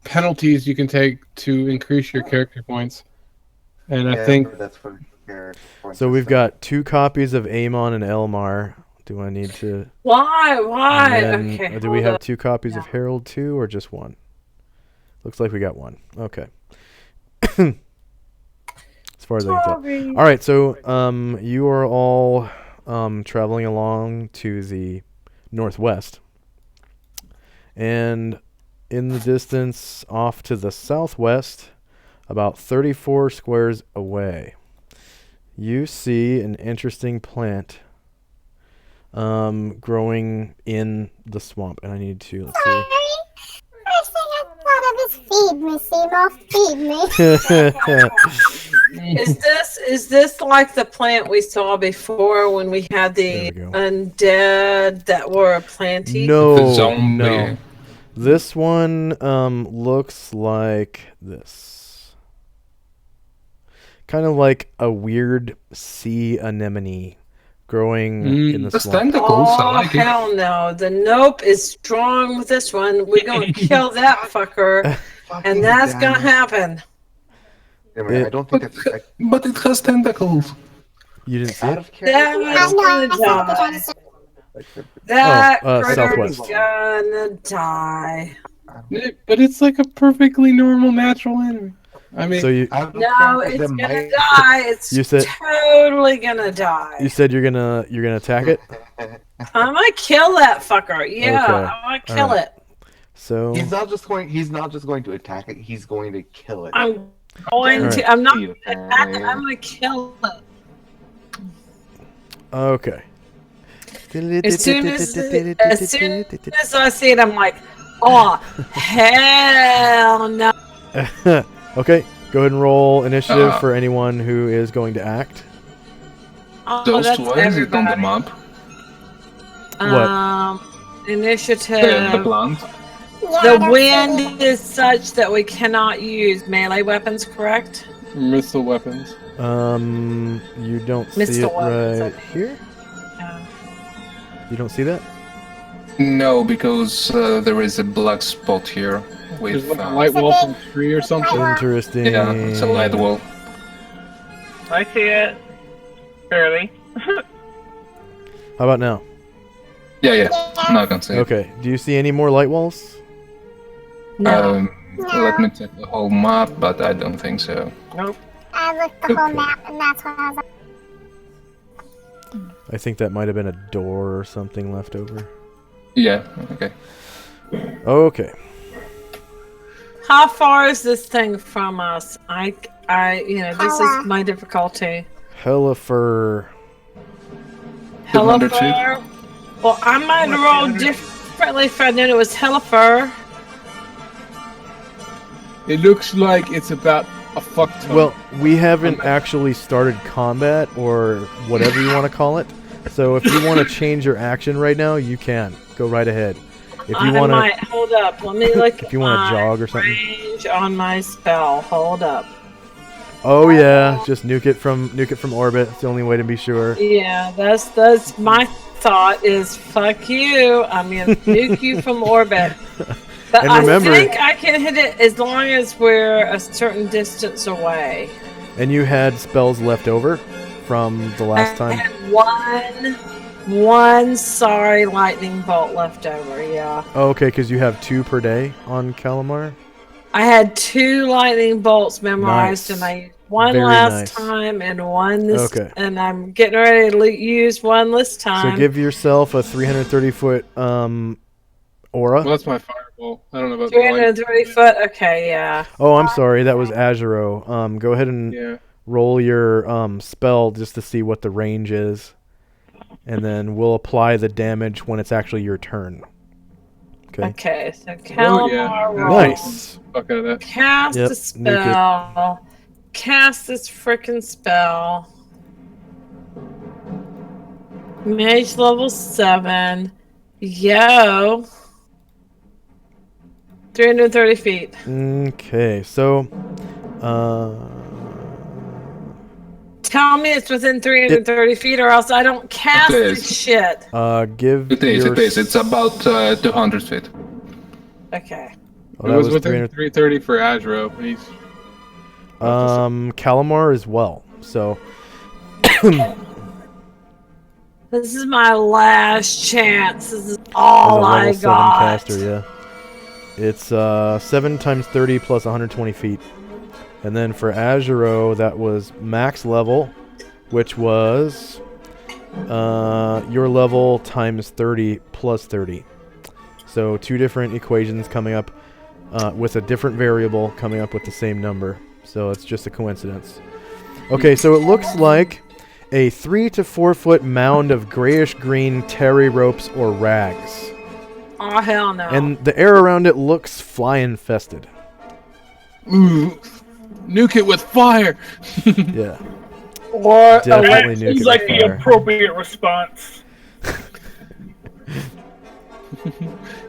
penalties you can take to increase your character points, and I think but that's for character point So we've system. got 2 copies of Amon and Elmar. Do I need to... Why? Why? and then, Okay. do we hold have up. 2 copies of Harold too, or just 1? Looks like we got 1. Okay. As far as I can tell. Sorry. All right, so you are all traveling along to the northwest. And in the distance off to the southwest, about 34 squares away, you see an interesting plant growing in the swamp. And I need to, let's see. First thing I thought of is feed me, Seymour, feed me. Is this like the plant we saw before when we had the There we go. undead that were a planty? No, The zombie. no. This one looks like this. Kind of like a weird sea anemone growing in the That's swamp. tentacles. I Oh, like it. hell no. The nope is strong with this one. We're going to kill that fucker, Fucking and that's damn going to it. happen. Wait a minute, I don't think But, that's but it has tentacles. You didn't see out it? of character. That's I know, I going to saw the die. dinosaur. That southwest. critter's gonna die. But it's like a perfectly normal natural enemy. I mean, So you No, it's gonna die. It's You said- totally gonna die. you said you're gonna attack it. I'm gonna kill that fucker. Yeah, Okay. I'm gonna kill Alright. it. So He's not just going to attack it. He's going to kill it. I'm going Alright. to. I'm not gonna Apparently. attack it. I'm gonna kill it. okay. As soon as I see it, I'm like, oh hell no. Okay, go ahead and roll initiative Uh, for anyone who is going to act. Oh, Those that's two, is it on the everybody. map? Initiative. The plant? Yeah, The wind is such that we cannot use melee weapons, correct? missile weapons. You don't see Missile it weapons, right okay. here. Yeah. You don't see that? No, because there is a black spot here There's with. like a light wall from a tree or something. Interesting. Yeah, it's a light wall. I see it. Barely. How about now? Yeah. Now I can see it. Okay. Do you see any more light walls? No. Let me check the whole map, but I don't think so. I looked the whole Okay. map, and that's what I was like. I think that might have been a door or something left over. Yeah, okay. Okay. How far is this thing from us? This Hella. is my difficulty. Hella fur. 200 feet. Hellifer. Well, I might roll differently if I knew it was Hellifer. It looks like it's about a fuck ton. Well, we haven't actually started combat or whatever you want to call it. So if you want to change your action right now, you can. Go right ahead. If you want might to, hold up. Let me look. if you want to jog or something. Range on my spell. Hold up. Oh yeah, just nuke it from orbit. It's the only way to be sure. Yeah, that's my thought. Is fuck you. I'm gonna nuke you from orbit. But And remember- I think I can hit it as long as we're a certain distance away. And you had spells left over from the last I time. had one sorry lightning bolt left over. Yeah. Oh, okay, because you have 2 per day on Calamar. I had 2 lightning bolts memorized, Nice. and I used one Very last nice. time and one this. Okay. And I'm getting ready to use one this time. So give yourself a 330-foot aura. Well, that's my fireball. I don't know about the light. 330 foot. Okay, yeah. Oh, I'm sorry, that was Azuro. Go ahead and Yeah. roll your spell just to see what the range is, and then we'll apply the damage when it's actually your turn. Okay. Okay, so Oh, Calamar yeah. roll. Nice. Fuck out of that. Cast Yep, a nuke it. spell. Cast this frickin' spell. Mage level 7. Yo. 330 feet. Okay, so Tell me it's within 330 feet or else I don't cast It is. this shit. give It is, your it is. It's about 200 feet. Okay. Oh, It that was was within 300. 330 for Azro, but he's Calamar as well. So This is my last chance. This is as all a I level 7 got. caster, yeah. It's 7 times 30 plus 120 feet. And then for Azuro, that was max level, which was your level times 30 plus 30. So 2 different equations coming up with a different variable coming up with the same number. So it's just a coincidence. Okay, so it looks like a 3 to 4 foot mound of grayish green terry ropes or rags. Oh, hell no. And the air around it looks fly infested. ooh, nuke it with fire. Yeah. or Definitely nuke Seems it like with the fire. appropriate response.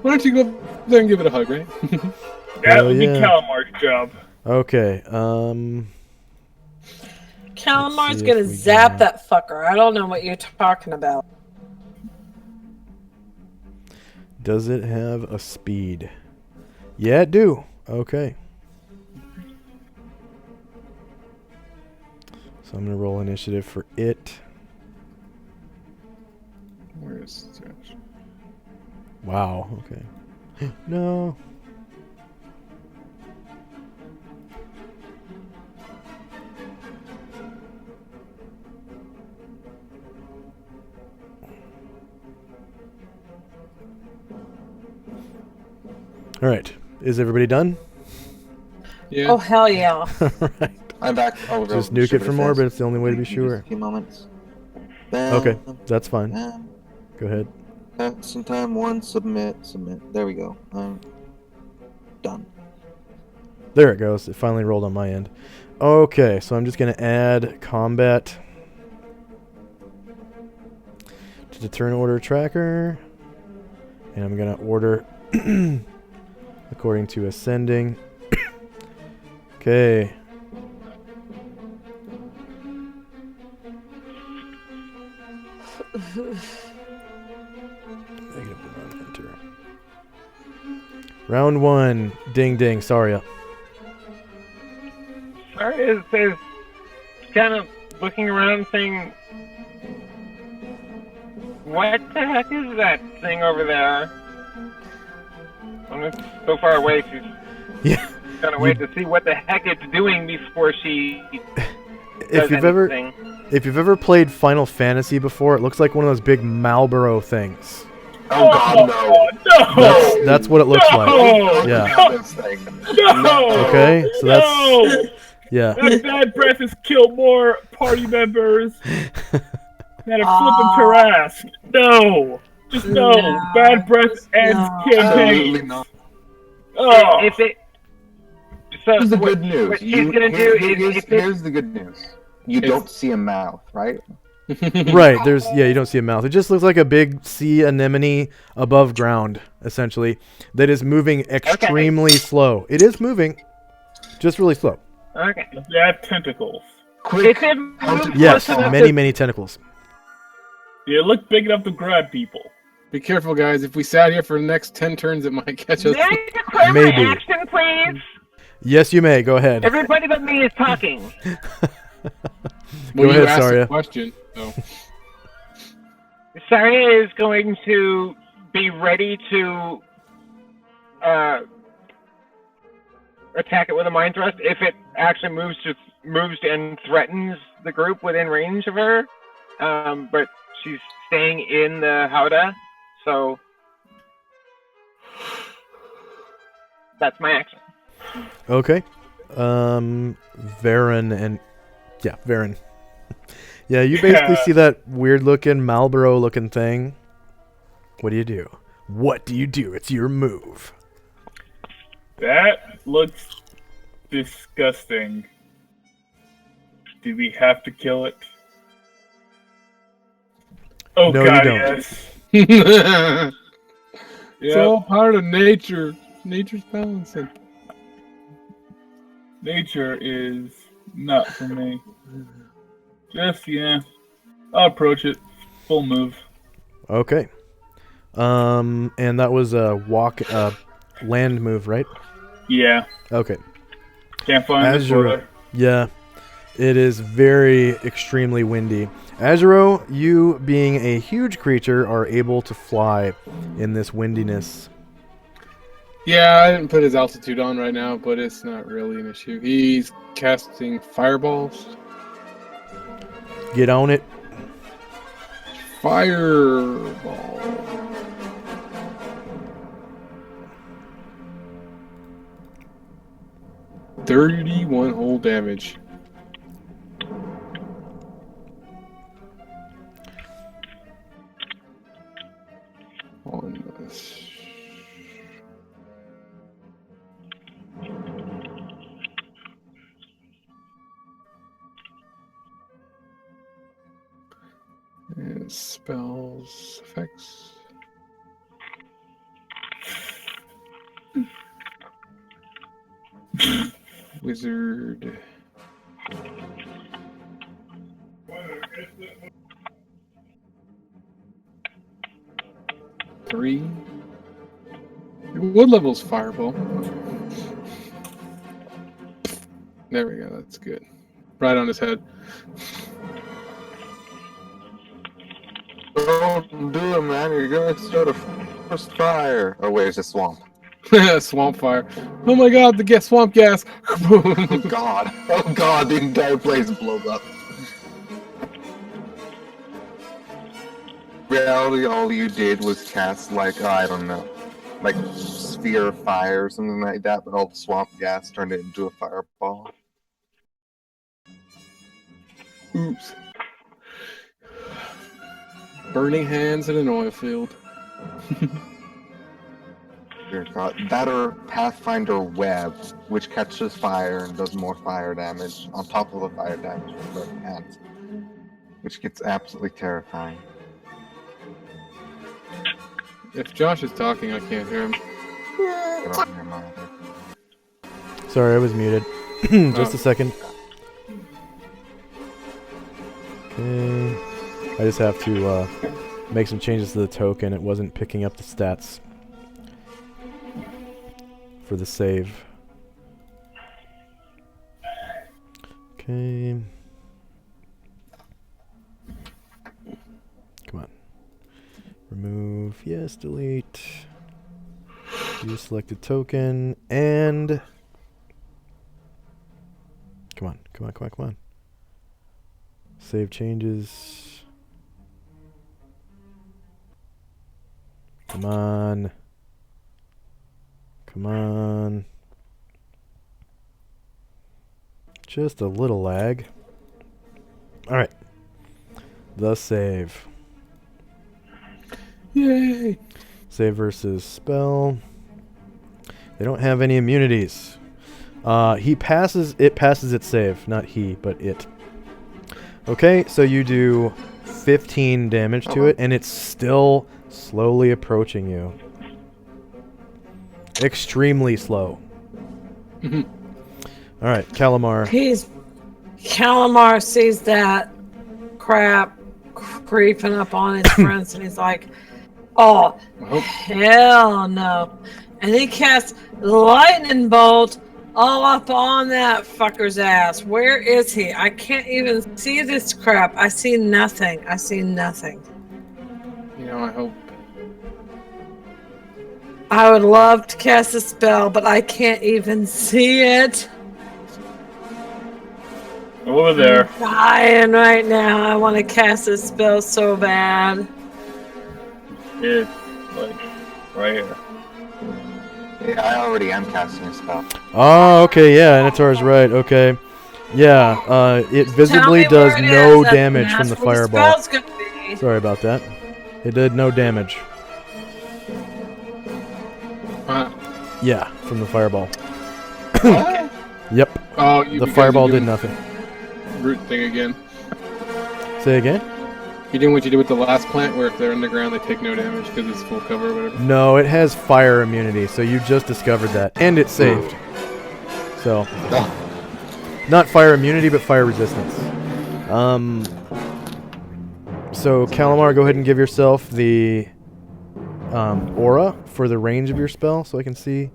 Why don't you go there and give it a hug, right? That Hell would be yeah. Calamar's job. Okay. Calamar's see if gonna we zap can- that fucker. I don't know what you're talking about. Does it have a speed? Yeah, it do. Okay. So I'm gonna roll initiative for it. Where dangerous. Stretch. Wow. Okay. No. All right. Is everybody done? Yeah. Oh, hell yeah. All right. I'm back. I'll go Just nuke ship it from fast. orbit. It's the only way to be Give me just sure. a few moments. Bam, Okay, that's fine. bam. Go ahead. Some time. One. Submit. There we go. I'm done. There it goes. It finally rolled on my end. Okay, so I'm just going to add combat to the turn order tracker. And I'm going to order according to ascending. Okay. -1, enter. Round 1. Ding ding. Saria. Sorry, is kind of looking around saying, what the heck is that thing over there? I'm so far away, she's Yeah. gonna wait to see what the heck it's doing before she If does you've ever played Final Fantasy before, it looks like one of those big Marlboro things. Oh God, no! That's what it looks like. Yeah. No! Okay, so that's yeah. That bad breath has killed more party members than a flippin' Tarrasque. No! Just no! Bad breath ends campaign. Absolutely not. Oh! If it, so Here's the what, good news. what she's gonna do is Here's the good news. You don't see a mouth, right? Right, you don't see a mouth. It just looks like a big sea anemone above ground, essentially, that is moving extremely slow. It is moving, just really slow. Okay. They have tentacles. Quick. If it moves Yes, close enough many tentacles. They look big enough to grab people. Be careful, guys. If we sat here for the next 10 turns, it might catch us. May I declare Maybe. my action, please? Yes, you may. Go ahead. Everybody but me is talking. Go ahead, you asked Saria. a question. So. Saria is going to be ready to attack it with a mind thrust if it actually moves and threatens the group within range of her. But she's staying in the Howdah, so that's my action. Okay. Varen and Varen. Yeah, you basically see that weird-looking Marlboro-looking thing. What do you do? What do you do? It's your move. That looks disgusting. Do we have to kill it? Oh No, God, you don't. yes. It's all part of nature. Nature's balancing. Nature is not for me. Just, I'll approach it. Full move. Okay. And that was a land move, right? Yeah. Okay. Can't find Azuro. Yeah. It is extremely windy. Azuro, you being a huge creature, are able to fly in this windiness. Yeah, I didn't put his altitude on right now, but it's not really an issue. He's casting fireballs. Get on it. Fireball. $31 whole damage. On this. And spells, effects. Wizard. Three. What level's fireball? There we go. That's good. Right on his head. Oh Don't do it, man. You're gonna start a first fire. Oh wait, it's a swamp. Swamp fire. Oh my god, the swamp gas. Oh god. Oh god, the entire place blows up. Reality, all you did was cast like, I don't know, like sphere of fire or something like that, but all the swamp gas turned it into a fireball. Oops. Burning hands in an oil field. Dear God. That or Pathfinder Web, which catches fire and does more fire damage on top of the fire damage from burning hands, which gets absolutely terrifying. If Josh is talking, I can't hear him. I don't hear mine either. Sorry, I was muted. Just a second. Okay. I just have to make some changes to the token. It wasn't picking up the stats for the save. Okay. Come on. Remove. Yes, delete. Use selected token and... Come on, come on, come on, come on. Save changes. Come on. Come on. Just a little lag. Alright. The save. Yay! Save versus spell. They don't have any immunities. It passes its save. Not he, but it. Okay, so you do 15 damage to it, and it's still slowly approaching you. Extremely slow. Alright, Calamar. Calamar sees that crap creeping up on his friends, and he's like, oh, hell no. And he casts lightning bolt all up on that fucker's ass. Where is he? I can't even see this crap. I see nothing. I see nothing. You know, I hope. I would love to cast a spell, but I can't even see it. Over there. I'm dying right now. I want to cast a spell so bad. It's like right here. Yeah, I already am casting a spell. Oh, okay, yeah, Anatar's right, okay. Yeah, it visibly does no damage from the fireball. Sorry about that. It did no damage. Yeah, from the fireball. Yep. Oh, the fireball did nothing. Root thing again. Say again? You doing what you did with the last plant, where if they're underground, they take no damage because it's full cover or whatever? No, it has fire immunity, so you just discovered that. And it saved. So, not fire immunity, but fire resistance. So, Calamar, go ahead and give yourself the aura for the range of your spell, so I can see.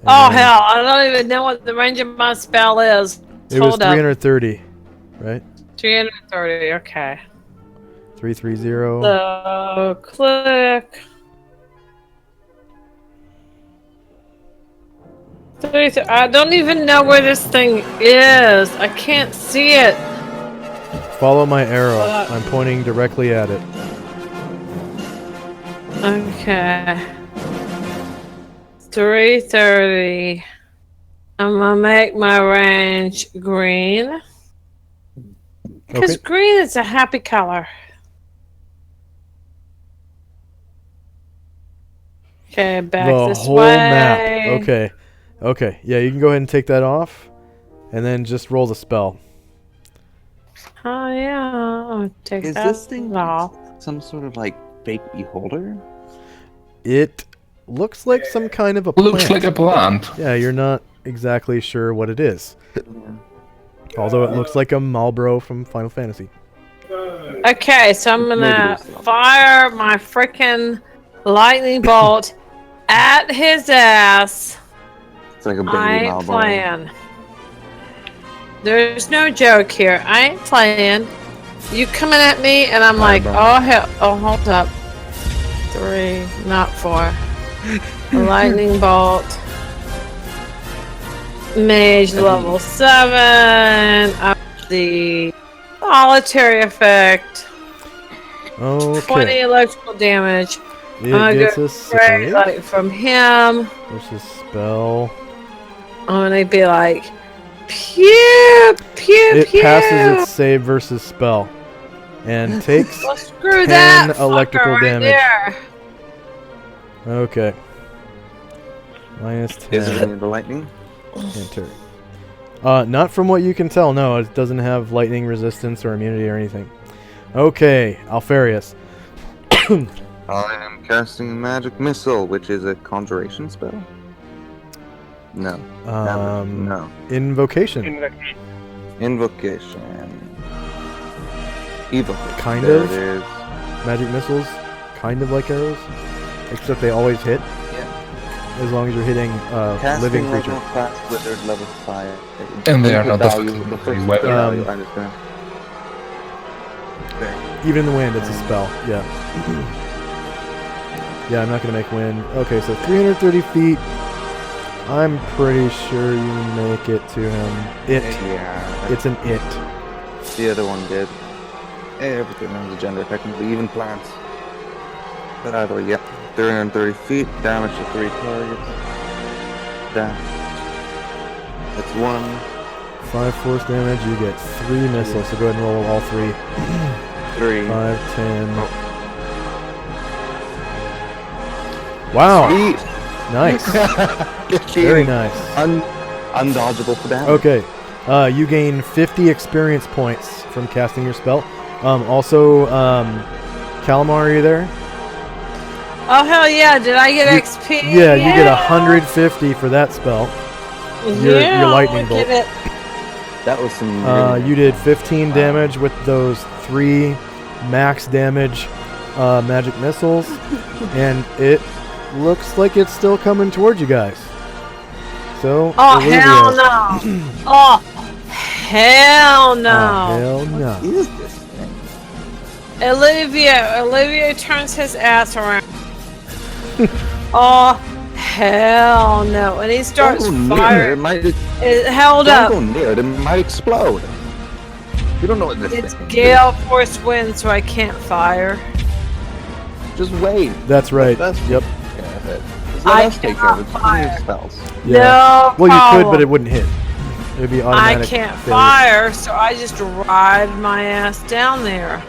Oh, hell, I don't even know what the range of my spell is. It was 330, right? 330, okay. 330. So, click. I don't even know where this thing is. I can't see it. Follow my arrow. I'm pointing directly at it. Okay. 330. I'm gonna make my range green. Because green is a happy color. Okay, back this whole way. Map. Okay. Okay. Yeah, you can go ahead and take that off. And then just roll the spell. Oh, yeah. I'll take Is that this thing off. some sort of like fake beholder? It looks like some kind of a plant. Looks like a plant. Yeah, you're not exactly sure what it is. Although it looks like a Marlboro from Final Fantasy. Okay, so I'm gonna fire my freaking lightning bolt at his ass. It's like a baby I ain't Marlboro. playing. There's no joke here. I ain't playing. you coming at me, and I'm like, oh hell, oh hold up. 3, not 4. A lightning bolt. Mage level 7. Up the solitary effect. Okay. 20 electrical damage. It I'm gets gonna a spray save. like from him. Versus spell. I'm gonna be like, pew, pew, It pew. passes its save versus spell. And takes Well, screw 10 that electrical fucker right damage. there. Okay. Minus 10. Is it any of the lightning? Enter. Not from what you can tell, no. It doesn't have lightning resistance or immunity or anything. Okay, Alfarius. I am casting Magic Missile, which is a conjuration spell. No. No. Invocation. Invocation. Evocation. Kind There of. it is. Magic missiles, kind of like arrows, except they always hit. Yeah. As long as you're hitting Casting living level creature. class wizard level 5. And they are Input not value, affected the by first weather. value, I understand. Even in the wind, it's a spell. Yeah. Yeah, I'm not gonna make wind. Okay, so 330 feet. I'm pretty sure you make it to him. It. Yeah. It's an it. The other one did. Everything has a gender, technically, even plants. But either way, yep. 330 feet, damage to 3 targets. That's 1. 5 force damage. You get 3 missiles. So go ahead and roll all 3. 3. 5, 10. Wow. Sweet. Nice. Very nice. Undodgeable for damage. Okay. You gain 50 experience points from casting your spell. Also, Calamar, are you there? Oh hell yeah! Did I get XP? Yeah, you get 150 for that spell. Your lightning bolt. Get it. That was some. Really You did 15 damage with those 3 max damage magic missiles, and it looks like it's still coming towards you guys. So. Oh Olivia. hell no! Oh hell no! Oh, hell no. What is this thing? Olivia turns his ass around. Oh hell no! And he starts Don't go near it. firing. It might. It held Don't up. go near it. It might explode. You don't know what this It's thing gale force wind, so I can't fire. Just wait. That's right. That's Yep. Just I let us take care of it. Just cannot use fire. spells. Yeah. No Well, you could, problem. but it wouldn't hit. It would be I automatic. can't failure. fire, so I just ride my ass down there.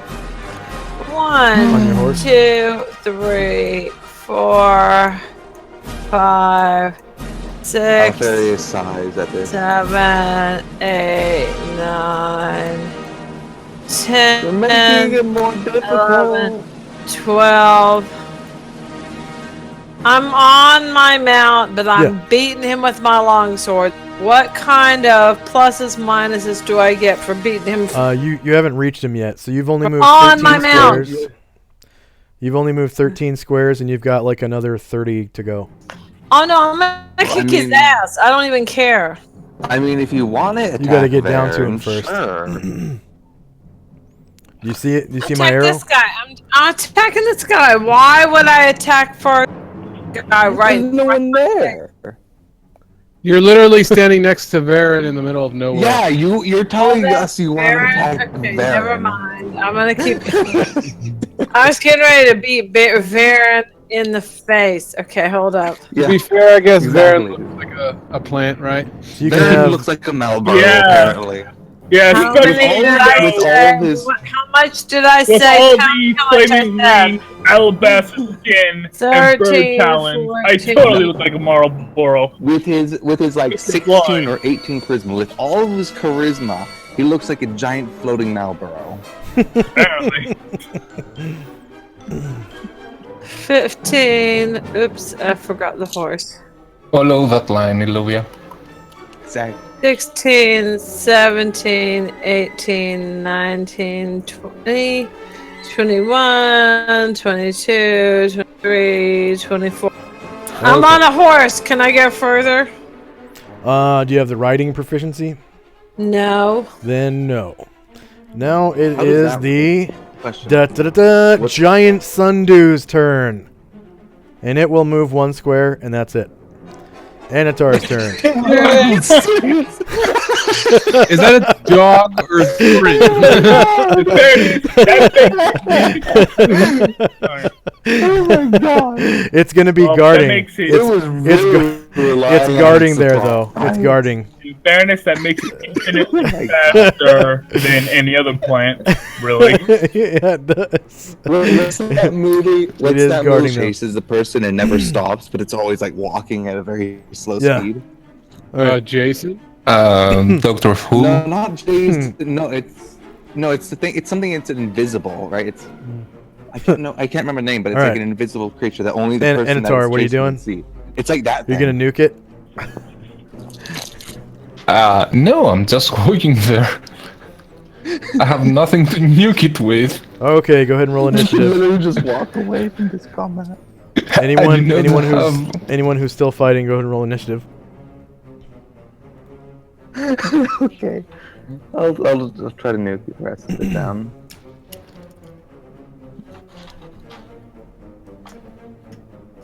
On your 1, horse? 2, 3, 4, 5, 6, Various size at this. 7, 8, 9, You're making 10, it more difficult. 11, 12. I'm on my mount, but I'm beating him with my longsword. What kind of pluses, minuses do I get for beating him? You haven't reached him yet, so you've only moved On 13 my mount. squares. You've only moved 13 squares, and you've got like another 30 to go. Oh no, I'm gonna kick his ass. I don't even care. I mean, if you want to, You got to get down to him Varen, first. Sure. You see it? You see my Attack arrow? this guy. I'm attacking this guy. Why would I attack for guy right? There's no one there. You're literally standing next to Varen in the middle of nowhere. Yeah, you're telling us you want to Varen? attack Okay, Varen. never mind. I'm gonna keep. I was getting ready to beat Varen in the face. Okay, hold up. To Yeah, be fair, I guess exactly. Varen looks like a plant, right? So you can Varen have. looks like a Malboro, Yeah. apparently. Yeah, How especially many did with I all say? of his- How much did I with say? all Tell the me how much flaming I said. wing, alabaster skin, and 13, bird talons. I 14. totally look like a Marlboro. With his like It's a 16 lie. or 18 charisma, with all of his charisma, he looks like a giant floating Malboro. Apparently. 15. Oops, I forgot the horse. Follow that line, Illuvia. Exactly. 16, 17, 18, 19, 20, 21, 22, 23, 24. I'm on a horse. Can I go further? Do you have the riding proficiency? No. Then no. Now it How does is that the Question. What's- giant Sundu's turn. And it will move 1 square, and that's it. Anatar's turn. Is that a dog or a sprint? Oh my god. It's going to be Well, that guarding. makes it- It was really It's guarding there, though. It's guarding. In fairness, that makes it infinitely my faster than any other plant. Really. Yeah, it does. What's that movie? What's is that guarding movie them. chases the person and never stops, but it's always like walking at a very slow Yeah. speed? All right. Jason? Doctor Who. No, not Jason. No, it's the thing. It's something that's invisible, right? It's I can't remember the name, but it's All like right. an invisible creature that only the And- person Anatar, that's what are you chasing doing? can see. It's like that. You're thing. going to nuke it? No, I'm just walking there. I have nothing to nuke it with. Okay, go ahead and roll You initiative. literally just walk away from this combat. Anyone, I do not anyone have- anyone who's still fighting, go ahead and roll initiative. Okay, I'll just try to nuke the rest of it down.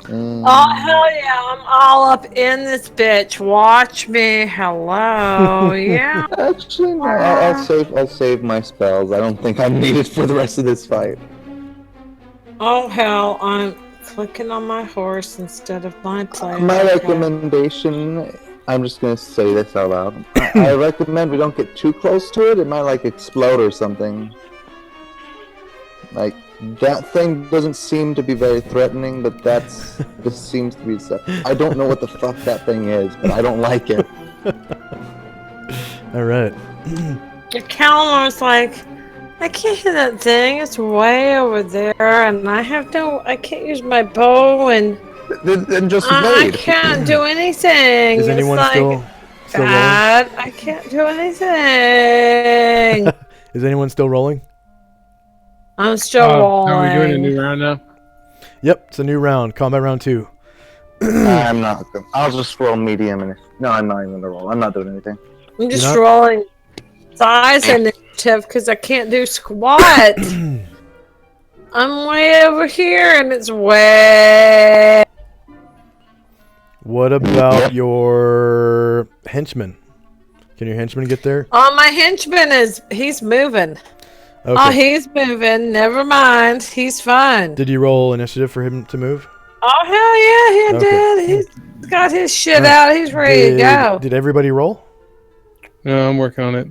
Oh, hell yeah. I'm all up in this bitch. Watch me. Hello. Yeah. Actually, no. I'll save my spells. I don't think I'm needed for the rest of this fight. Oh, hell. I'm clicking on my horse instead of my player. My Okay. recommendation. I'm just gonna say this out loud. I recommend we don't get too close to it. It might like explode or something. Like that thing doesn't seem to be very threatening, but this seems to be. I don't know what the fuck that thing is, but I don't like it. All right. The Calamar's like, I can't hit that thing. It's way over there, and I can't use my bow, and Then just I wait. can't do anything. Is anyone it's like, still rolling? Dad, I can't do anything. Is anyone still rolling? I'm still rolling. Are we doing a new round now? Yep, it's a new round. Combat round 2. I'm not. I'll just roll medium, and no, I'm not even gonna roll. I'm not doing anything. I'm just not? rolling size initiative because I can't do squat. I'm way over here, and it's way. What about your henchman? Can your henchman get there? Oh, my henchman he's moving. Okay. Oh, he's moving. Never mind. He's fine. Did you roll initiative for him to move? Oh, hell yeah, he Okay. did. He's got his shit Alright. out. He's ready to go. Did everybody roll? No, I'm working on it.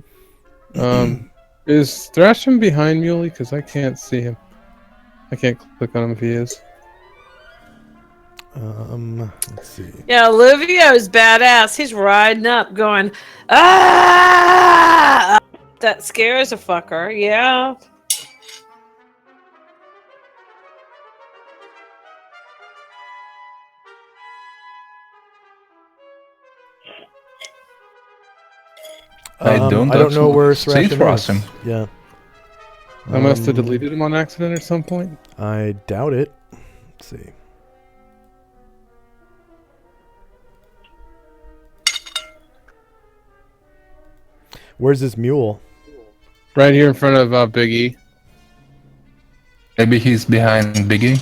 Is Thrasham behind Muley? Because I can't see him. I can't click on him if he is. Let's see. Yeah, Olivio's badass. He's riding up going, ah! That scares a fucker. Yeah. I don't know where see Thrasham is. Yeah. I must have deleted him on accident at some point. I doubt it. Let's see. Where's this mule? Right here in front of Big E. Maybe he's behind Biggie.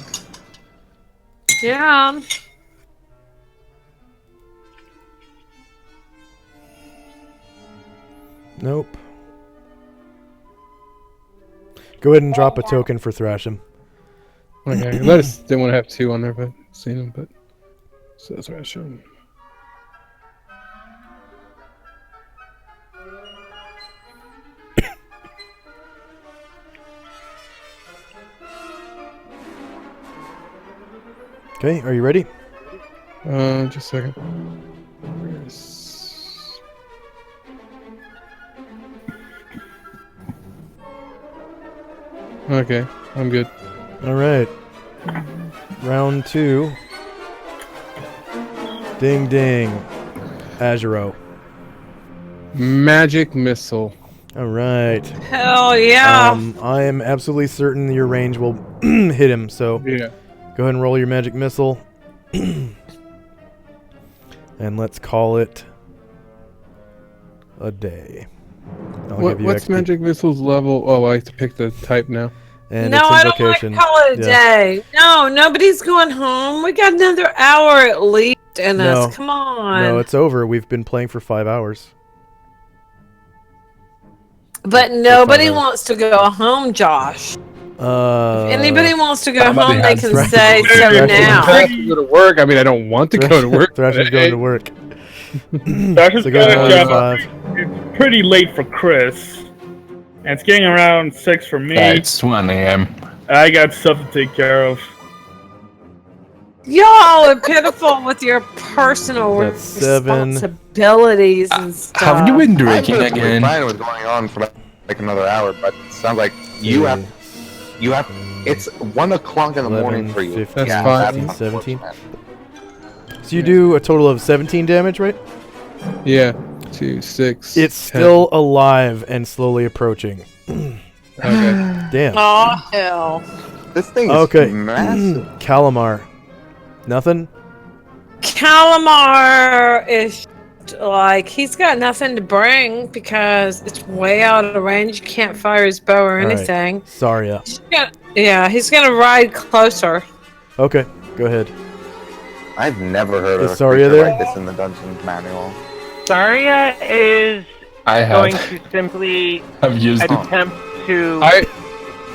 Yeah. Nope. Go ahead and drop a token for Thrasham. Okay, I just didn't want to have two on there, but seen him. But so that's what I showed him. Okay, are you ready? Just a second. Okay, I'm good. All right. Round 2. Ding ding. Azuro. Magic missile. All right. Hell yeah. I am absolutely certain your range will hit him, so Yeah. go ahead and roll your magic missile. And let's call it a day. What's XP. magic missile's level? Oh, I have to pick the type now. And no, it's I don't want to invocation. call it a Yeah. day. No, nobody's going home. We got another hour at least in No. us. Come on. No, it's over. We've been playing for 5 hours. But For nobody 5 hours. wants to go home, Josh. If anybody wants to go somebody home, they has can to- say so Thrasher- now. I have to go to work. I mean, I don't want to go to work. Thrasher's going to work. Thrasher's So go ahead and got roll a your job. 5. It's pretty late for Chris. And it's getting around 6 for me. Yeah, it's 1 a.m. I got stuff to take care of. Y'all are pitiful with your personal That's 7. responsibilities and stuff. Have you been I'm drinking perfectly again? fine with going on for like another hour, but it sounds like you have. It's 1 o'clock in the 11, morning for you. 15, That's fine. That's 17. unfortunate. So you do a total of 17 damage, right? Yeah, 2, 6. It's 10. still alive and slowly approaching. Okay. Damn. Oh, hell. This thing is Okay. massive. Calamar. Nothing? Calamar is like, he's got nothing to bring because it's way out of range. You can't fire his bow or All right. anything. Saria. He's gonna ride closer. Okay, go ahead. I've never heard of Is a Saria creature there? like this in the dungeon manual. Saria is I going have. to simply I've used it. attempt to.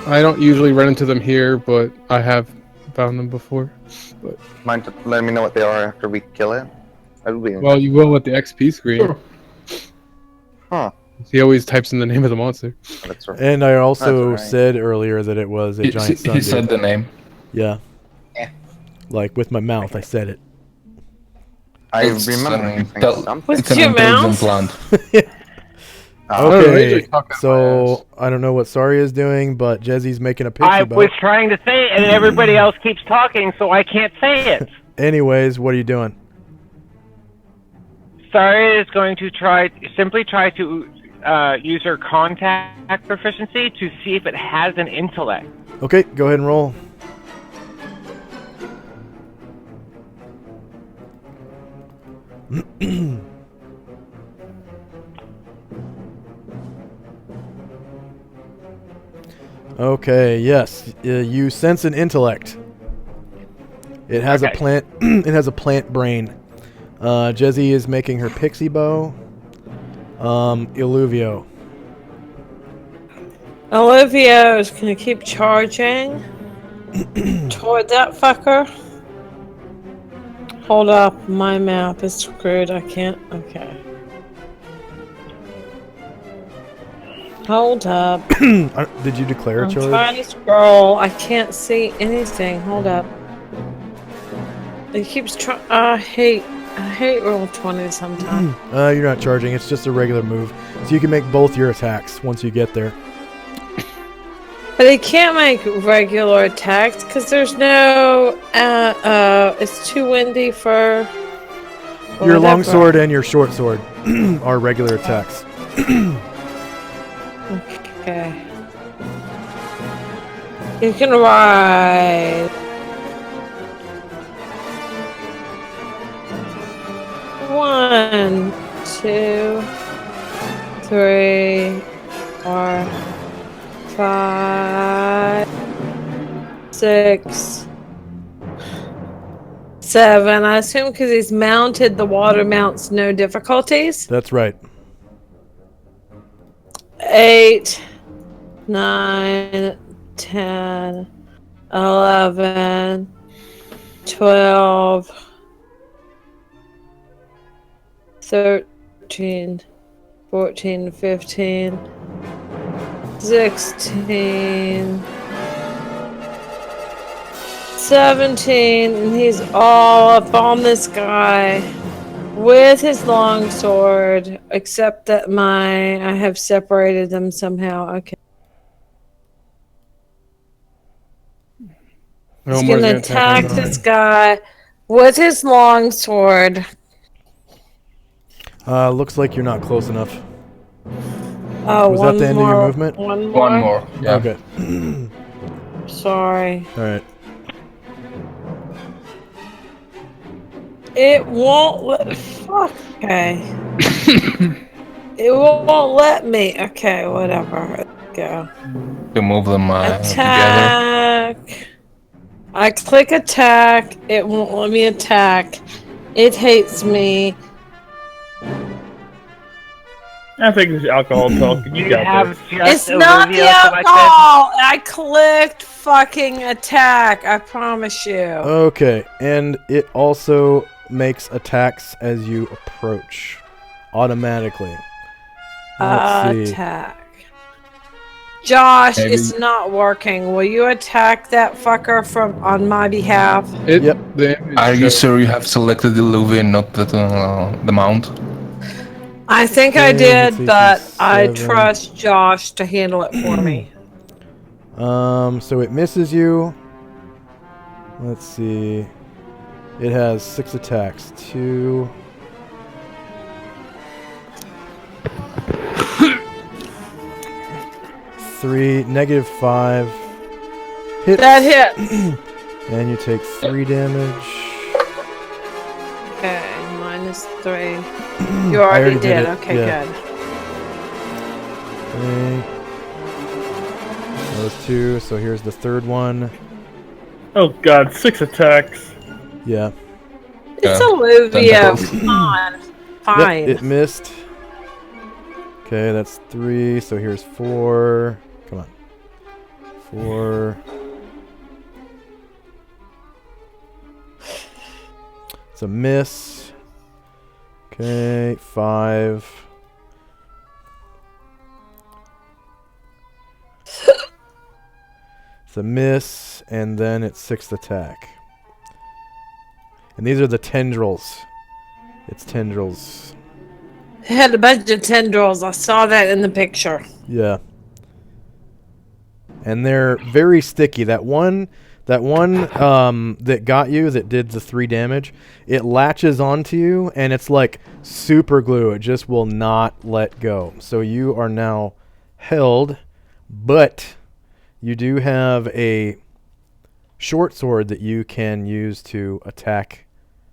I don't usually run into them here, but I have found them before. Mind to let me know what they are after we kill it? That'll be Well, you will with the XP screen. Sure. Huh. He always types in the name of the monster. That's right. And I also That's right. said earlier that it was a He, giant sun he said dude. the name. Yeah. Eh. Like with my mouth, I said it. I It's remember an you saying intel- something. It's an your intelligent mouth? plant. Oh, Okay, talk out my so I don't know what Saria is doing, but Jezzy's making a pixie I bow. was trying to say it, and everybody else keeps talking, so I can't say it. Anyways, what are you doing? Saria is going to simply try to use her contact proficiency to see if it has an intellect. Okay, go ahead and roll. Okay, yes, you sense an intellect. It has a Okay. plant. It has a plant brain. Jezzy is making her pixie bow. Illuvio. Olivia is gonna keep charging toward that fucker. Hold up, my map is screwed. I can't. Okay. Hold up. Did you declare a I'm charge? trying to scroll. I can't see anything. Hold up. It keeps trying. I hate roll 20 sometimes. You're not charging. It's just a regular move, so you can make both your attacks once you get there. But he can't make regular attacks because there's no. It's too windy for. Your whatever. longsword and your short sword are regular attacks. Okay. You can ride. One, 2, 3, 4, 5, 6, 7. I assume because he's mounted, the water mounts no difficulties. That's right. 8, 9, 10, 11, 12, 13, 14, 15, 16, 17, and he's all up on this guy with his long sword, except that I have separated them somehow. Okay. He's Homer's gonna attack this guy with his long sword. Looks like you're not close enough. Oh, Was that the end of your movement? One more. One more. Yeah. Okay. Sorry. All right. It won't let. Fuck. Okay. It won't let me. Okay, whatever. Go. To move them together. Attack. I click attack. It won't let me attack. It hates me. I think it's alcohol talking. You got this. It's not the alcohol. I clicked fucking attack. I promise you. Okay, and it also makes attacks as you approach automatically. Let's see. Attack. Josh, Maybe- it's not working. Will you attack that fucker from on my behalf? Yep. Are you sure you have selected the Louis and not the mount? I think I Okay, did, let's see, but she's I 7. trust Josh to handle it for me. So it misses you. Let's see. It has 6 attacks. 2. Three, -5. Hits. That hit. And you take 3 damage. Okay, -3. You already did. it, Okay, yeah. good. Okay. That was 2, so here's the third one. Oh god, 6 attacks. Yeah. It's Yeah. Olivia. Tentacles. Come on. Yep, Fine. it missed. Okay, that's 3, so here's 4. Come on. 4. It's a miss. Okay, 5. It's a miss, and then it's 6th attack. And these are the tendrils. It's tendrils. It had a bunch of tendrils. I saw that in the picture. Yeah. And they're very sticky. That one that got you, that did the 3 damage, it latches onto you, and it's like super glue. It just will not let go. So you are now held, but you do have a short sword that you can use to attack.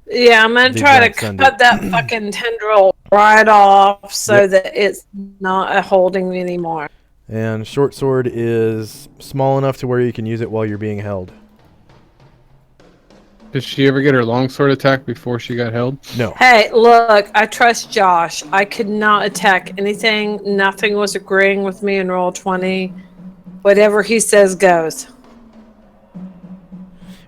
Yeah, I'm gonna The try to Black Sunday. cut that fucking tendril right off so Yep. that it's not holding me anymore. And short sword is small enough to where you can use it while you're being held. Did she ever get her longsword attack before she got held? No. Hey, look, I trust Josh. I could not attack anything. Nothing was agreeing with me in roll 20. Whatever he says goes.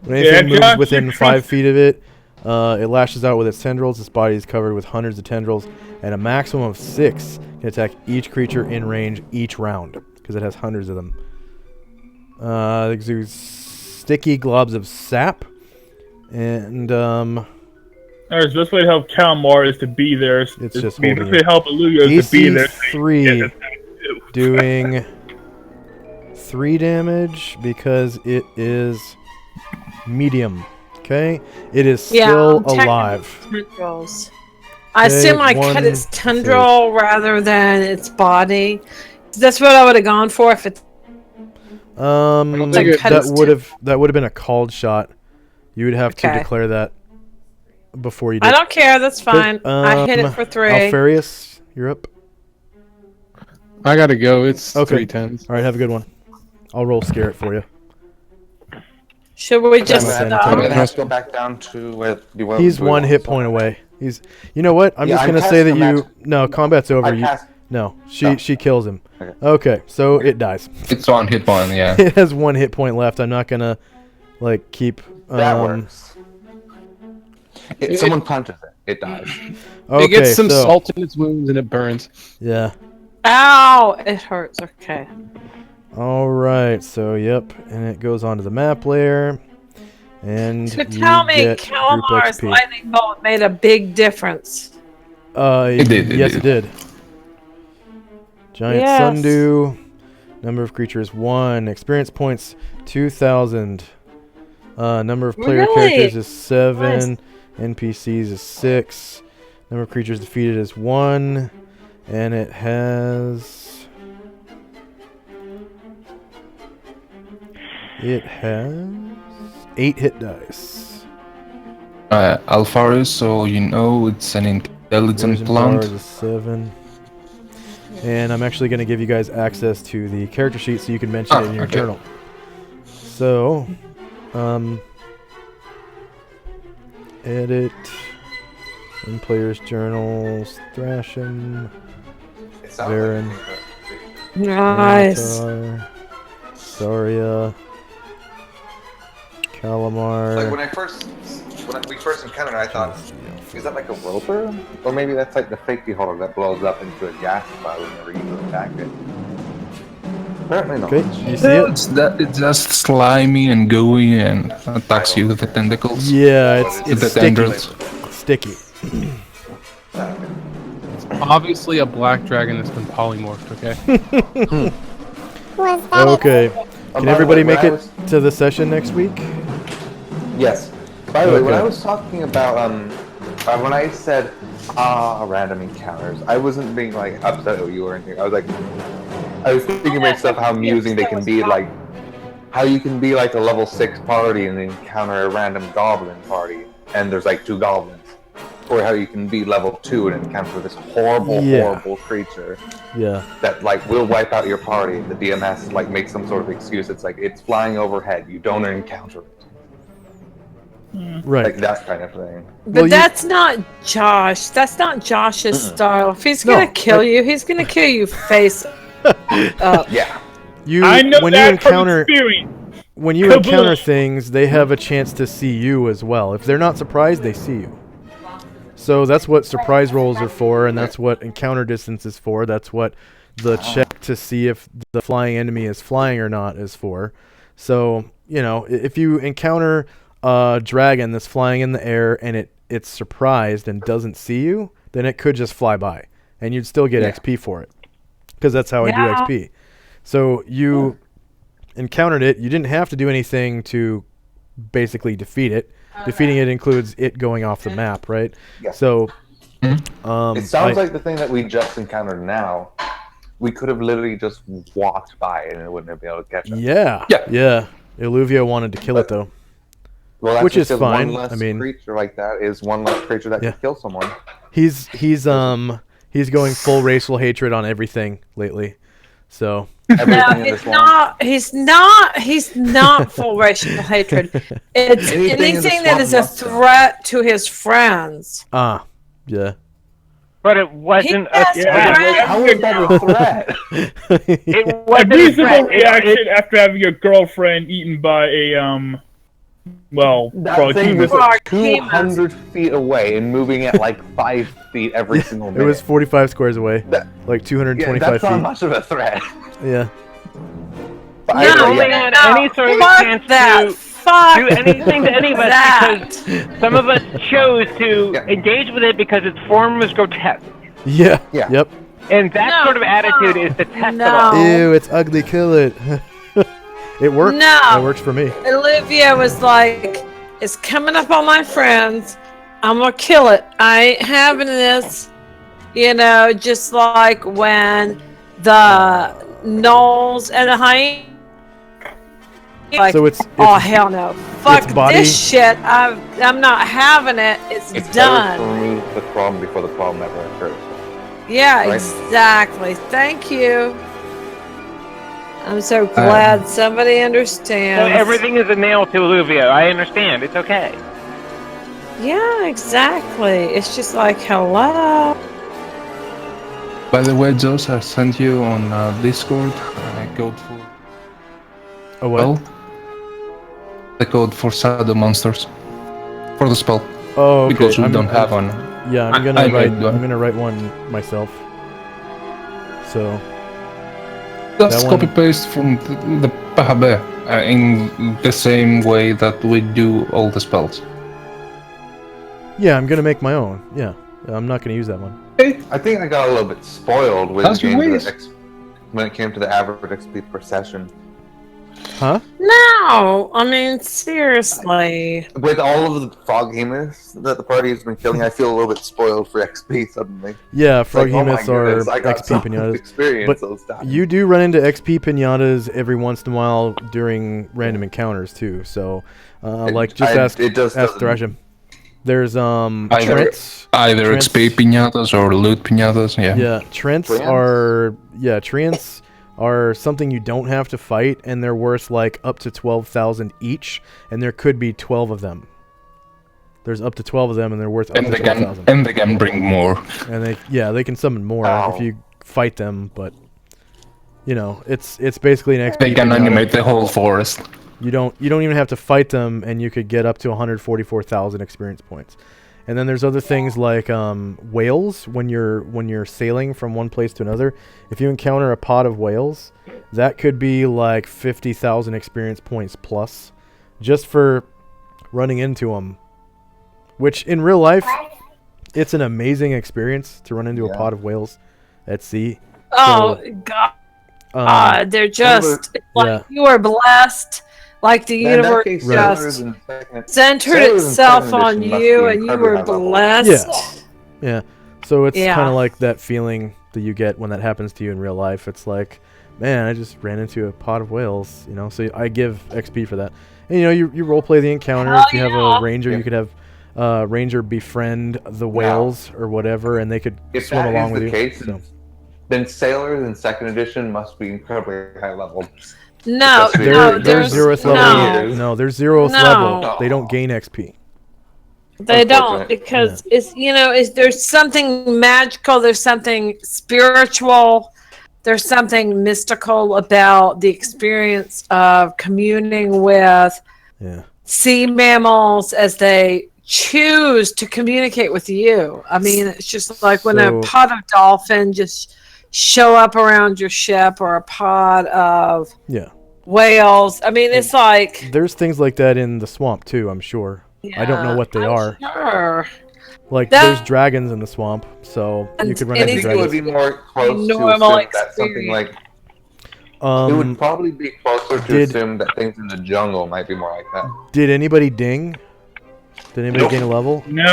When anything moves Josh, within you 5 feet of it, it lashes out with its tendrils. Its body is covered with hundreds of tendrils, and a maximum of 6 can attack each creature in range each round, because it has hundreds of them. It exudes sticky globs of sap, and Alright, so this way to help Kalmar is to be there. It's just this holding way it. to help Aluga is to be there. DC 3 doing 3 damage because it is medium. Okay, it is still I'm attacking alive. Tendrils. I Okay, assume I cut its tendril rather than its body. That's what I would have gone for if it. don't think it- That would have been a called shot. You would have to Okay. declare that before you did. I don't care. That's fine. I hit it for 3. Alfarius, you're up. I gotta go. It's Okay. 310s. All right, have a good one. I'll roll scare it for you. Should we just Okay. I'm stop? gonna have to go back down to where you were. He's 1 hit point away. He's. You know what? I'm Yeah, just I'm gonna past say the that match. you. No, combat's over. I You, passed. no, No. she kills him. Okay. Okay, so it dies. It's 1 hit point, yeah. It has 1 hit point left. I'm not gonna like keep. That works. Someone punches it. It dies. Okay, It gets some so, salt in its wounds and it burns. Yeah. Ow! It hurts. Okay. All right. So yep, and it goes onto the map layer, and So you tell me, get group Calamar's XP. lightning bolt made a big difference. It did, it Yes, did. it did. Giant Yes. sundew. Number of creatures 1. Experience points 2,000. Number of player Really? characters is 7. Nice. NPCs is 6. Number of creatures defeated is 1. And it has. It has 8 hit dice. Alpharus, so you know it's an intelligent Version plant. bars is 7. And I'm actually going to give you guys access to the character sheet so you can mention it in your okay. journal. So, edit in player's journals, Thrashing, It sounds Varen, Nice. Minotaur, Zarya, Calamar. Like when we first encountered it, I thought, is that like a roper? Or maybe that's like the fake beholder that blows up into a gas cloud whenever you attack it. Apparently not. Okay, you see it? It's just slimy and gooey and attacks you with the tentacles. Yeah, it's the sticky. tendrils. Sticky. Obviously, a black dragon that's been polymorphed. Okay. Was that Okay. By Can the everybody way, make when I it to the session next week? Yes. By the way, when Okay. I was talking about when I said random encounters, I wasn't being like upset with you or anything. I was thinking to myself how amusing they can be, like how you can be like a level 6 party and encounter a random goblin party, and there's like 2 goblins. Or how you can be level 2 and encounter this horrible creature Yeah. that like will wipe out your party. The DM has to like make some sort of excuse. It's like it's flying overhead. You don't encounter it. Right. Like that kind of thing. But Well, you- that's not Josh. That's not Josh's style. If he's gonna No, kill you, he's gonna kill you face up. Yeah. I know when you that encounter from experience. when you Kaboosh. encounter things, they have a chance to see you as well. If they're not surprised, they see you. So that's what surprise rolls are for, and that's what encounter distance is for. That's what the check to see if the flying enemy is flying or not is for. So, you know, if you encounter a dragon that's flying in the air and it's surprised and doesn't see you, then it could just fly by, and you'd still get XP for it, because that's how I do XP. So you encountered it. You didn't have to do anything to basically defeat it. Defeating it includes it going off the map, right? Yeah. So, It sounds like the thing that we just encountered now. We could have literally just walked by it and it wouldn't have been able to catch us. Yeah. Illuvia wanted to kill it though. Well, that's Which just is 'cause fine. One less I mean- creature like that is one less creature that Yeah. can kill someone. He's going full racial hatred on everything lately. So Everything No, in this he's not full racial hatred. It's Anything in the anything that is a swamp must be. threat to his friends. yeah. But it wasn't a He has threat. friends. How is that a threat? It A wasn't a reasonable threat. reaction after having your girlfriend eaten by a well, That thing was Frog 200 feet away and moving at like 5 feet every single It minute. was 45 squares away, That- like yeah, 225 that's not feet. much of a threat. Yeah. But I either don't way, think I had any sort of fuck chance that. to Fuck do anything to any of us that. because some of us chose to Yeah. engage with it because its form was grotesque. Yeah. Yeah. Yep. And that No, sort of attitude no, is detestable. no. Ew, it's ugly. Kill it. It worked. No. It works for me. Olivia was like, "It's coming up on my friends. I'm gonna kill it. I ain't having this." You know, just like when the gnolls and the hyena. Like, So it's oh hell no! Fuck body- this shit. I'm not having it. It's it's better to done. remove the problem before the problem ever occurs. Yeah, Right. exactly. Thank you. I'm so glad somebody understands. So everything is a nail to Illuvia. I understand. It's okay. Yeah, exactly. It's just like, hello. By the way, Josh, I sent you on Discord a code for Oh well. the code for Shadow Monsters for the spell Oh, okay. because we don't have one. Yeah, I'm I gonna write. made one. I'm gonna write one myself. So Just That one- copy paste from the PHB in the same way that we do all the spells. yeah, I'm gonna make my own. Yeah, I'm not gonna use that one. I think I got a little bit spoiled when How's it came your to ways? when it came to the average XP per session. Huh? No, I mean, seriously. With all of the froghemoths that the party has been killing, I feel a little bit spoiled for XP suddenly. Yeah, It's like, oh my froghemoths are goodness, I got XP so much pinatas. experience But those times. you do run into XP pinatas every once in a while during random encounters too. So, like, just it ask just ask doesn't- Thrashim. There's Either Trents. XP piñatas or loot piñatas. Yeah. Yeah, Trents are something you don't have to fight, and they're worth like up to 12,000 each, and there could be 12 of them. There's up to 12 of them, and they're worth up to 12,000. And they can bring more. And they can summon more if you fight them, but you know, it's basically an XP. They can animate the whole forest. You don't even have to fight them, and you could get up to 144,000 experience points. And then there's other things like whales. When you're sailing from one place to another, if you encounter a pod of whales, that could be like 50,000 experience points plus, just for running into them. Which in real life, it's an amazing experience to run into a pod of whales at sea. Oh God! They're just you are blessed. Like the universe just centered itself on you, and you were blessed. Yeah. So it's kind of like that feeling that you get when that happens to you in real life. It's like, man, I just ran into a pod of whales, you know. So I give XP for that. And you know, you role play the encounter. If you have a ranger, you could have ranger befriend the whales or whatever, and they could swim along with you. Then sailors in 2nd edition must be incredibly high level. No, they're zeroth level. No, they're zeroth level. They don't gain XP. They don't, because there's something magical, there's something spiritual, there's something mystical about the experience of communing with sea mammals as they choose to communicate with you. I mean, it's just like when a pod of dolphin just show up around your ship, or a pod of whales. I mean, it's like there's things like that in the swamp too, I'm sure. I don't know what they are. Sure. Like there's dragons in the swamp, so you could run into dragons. It would be more close to assume that something like it would probably be closer to assume that things in the jungle might be more like that. Did anybody ding? Did anybody gain a level? No.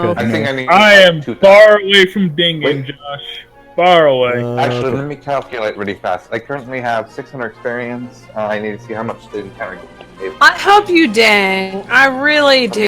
Okay. I am far away from dinging, Josh. Far away. Actually, let me calculate really fast. I currently have 600 experience. I need to see how much the encounter gave. I hope you dang. I really do.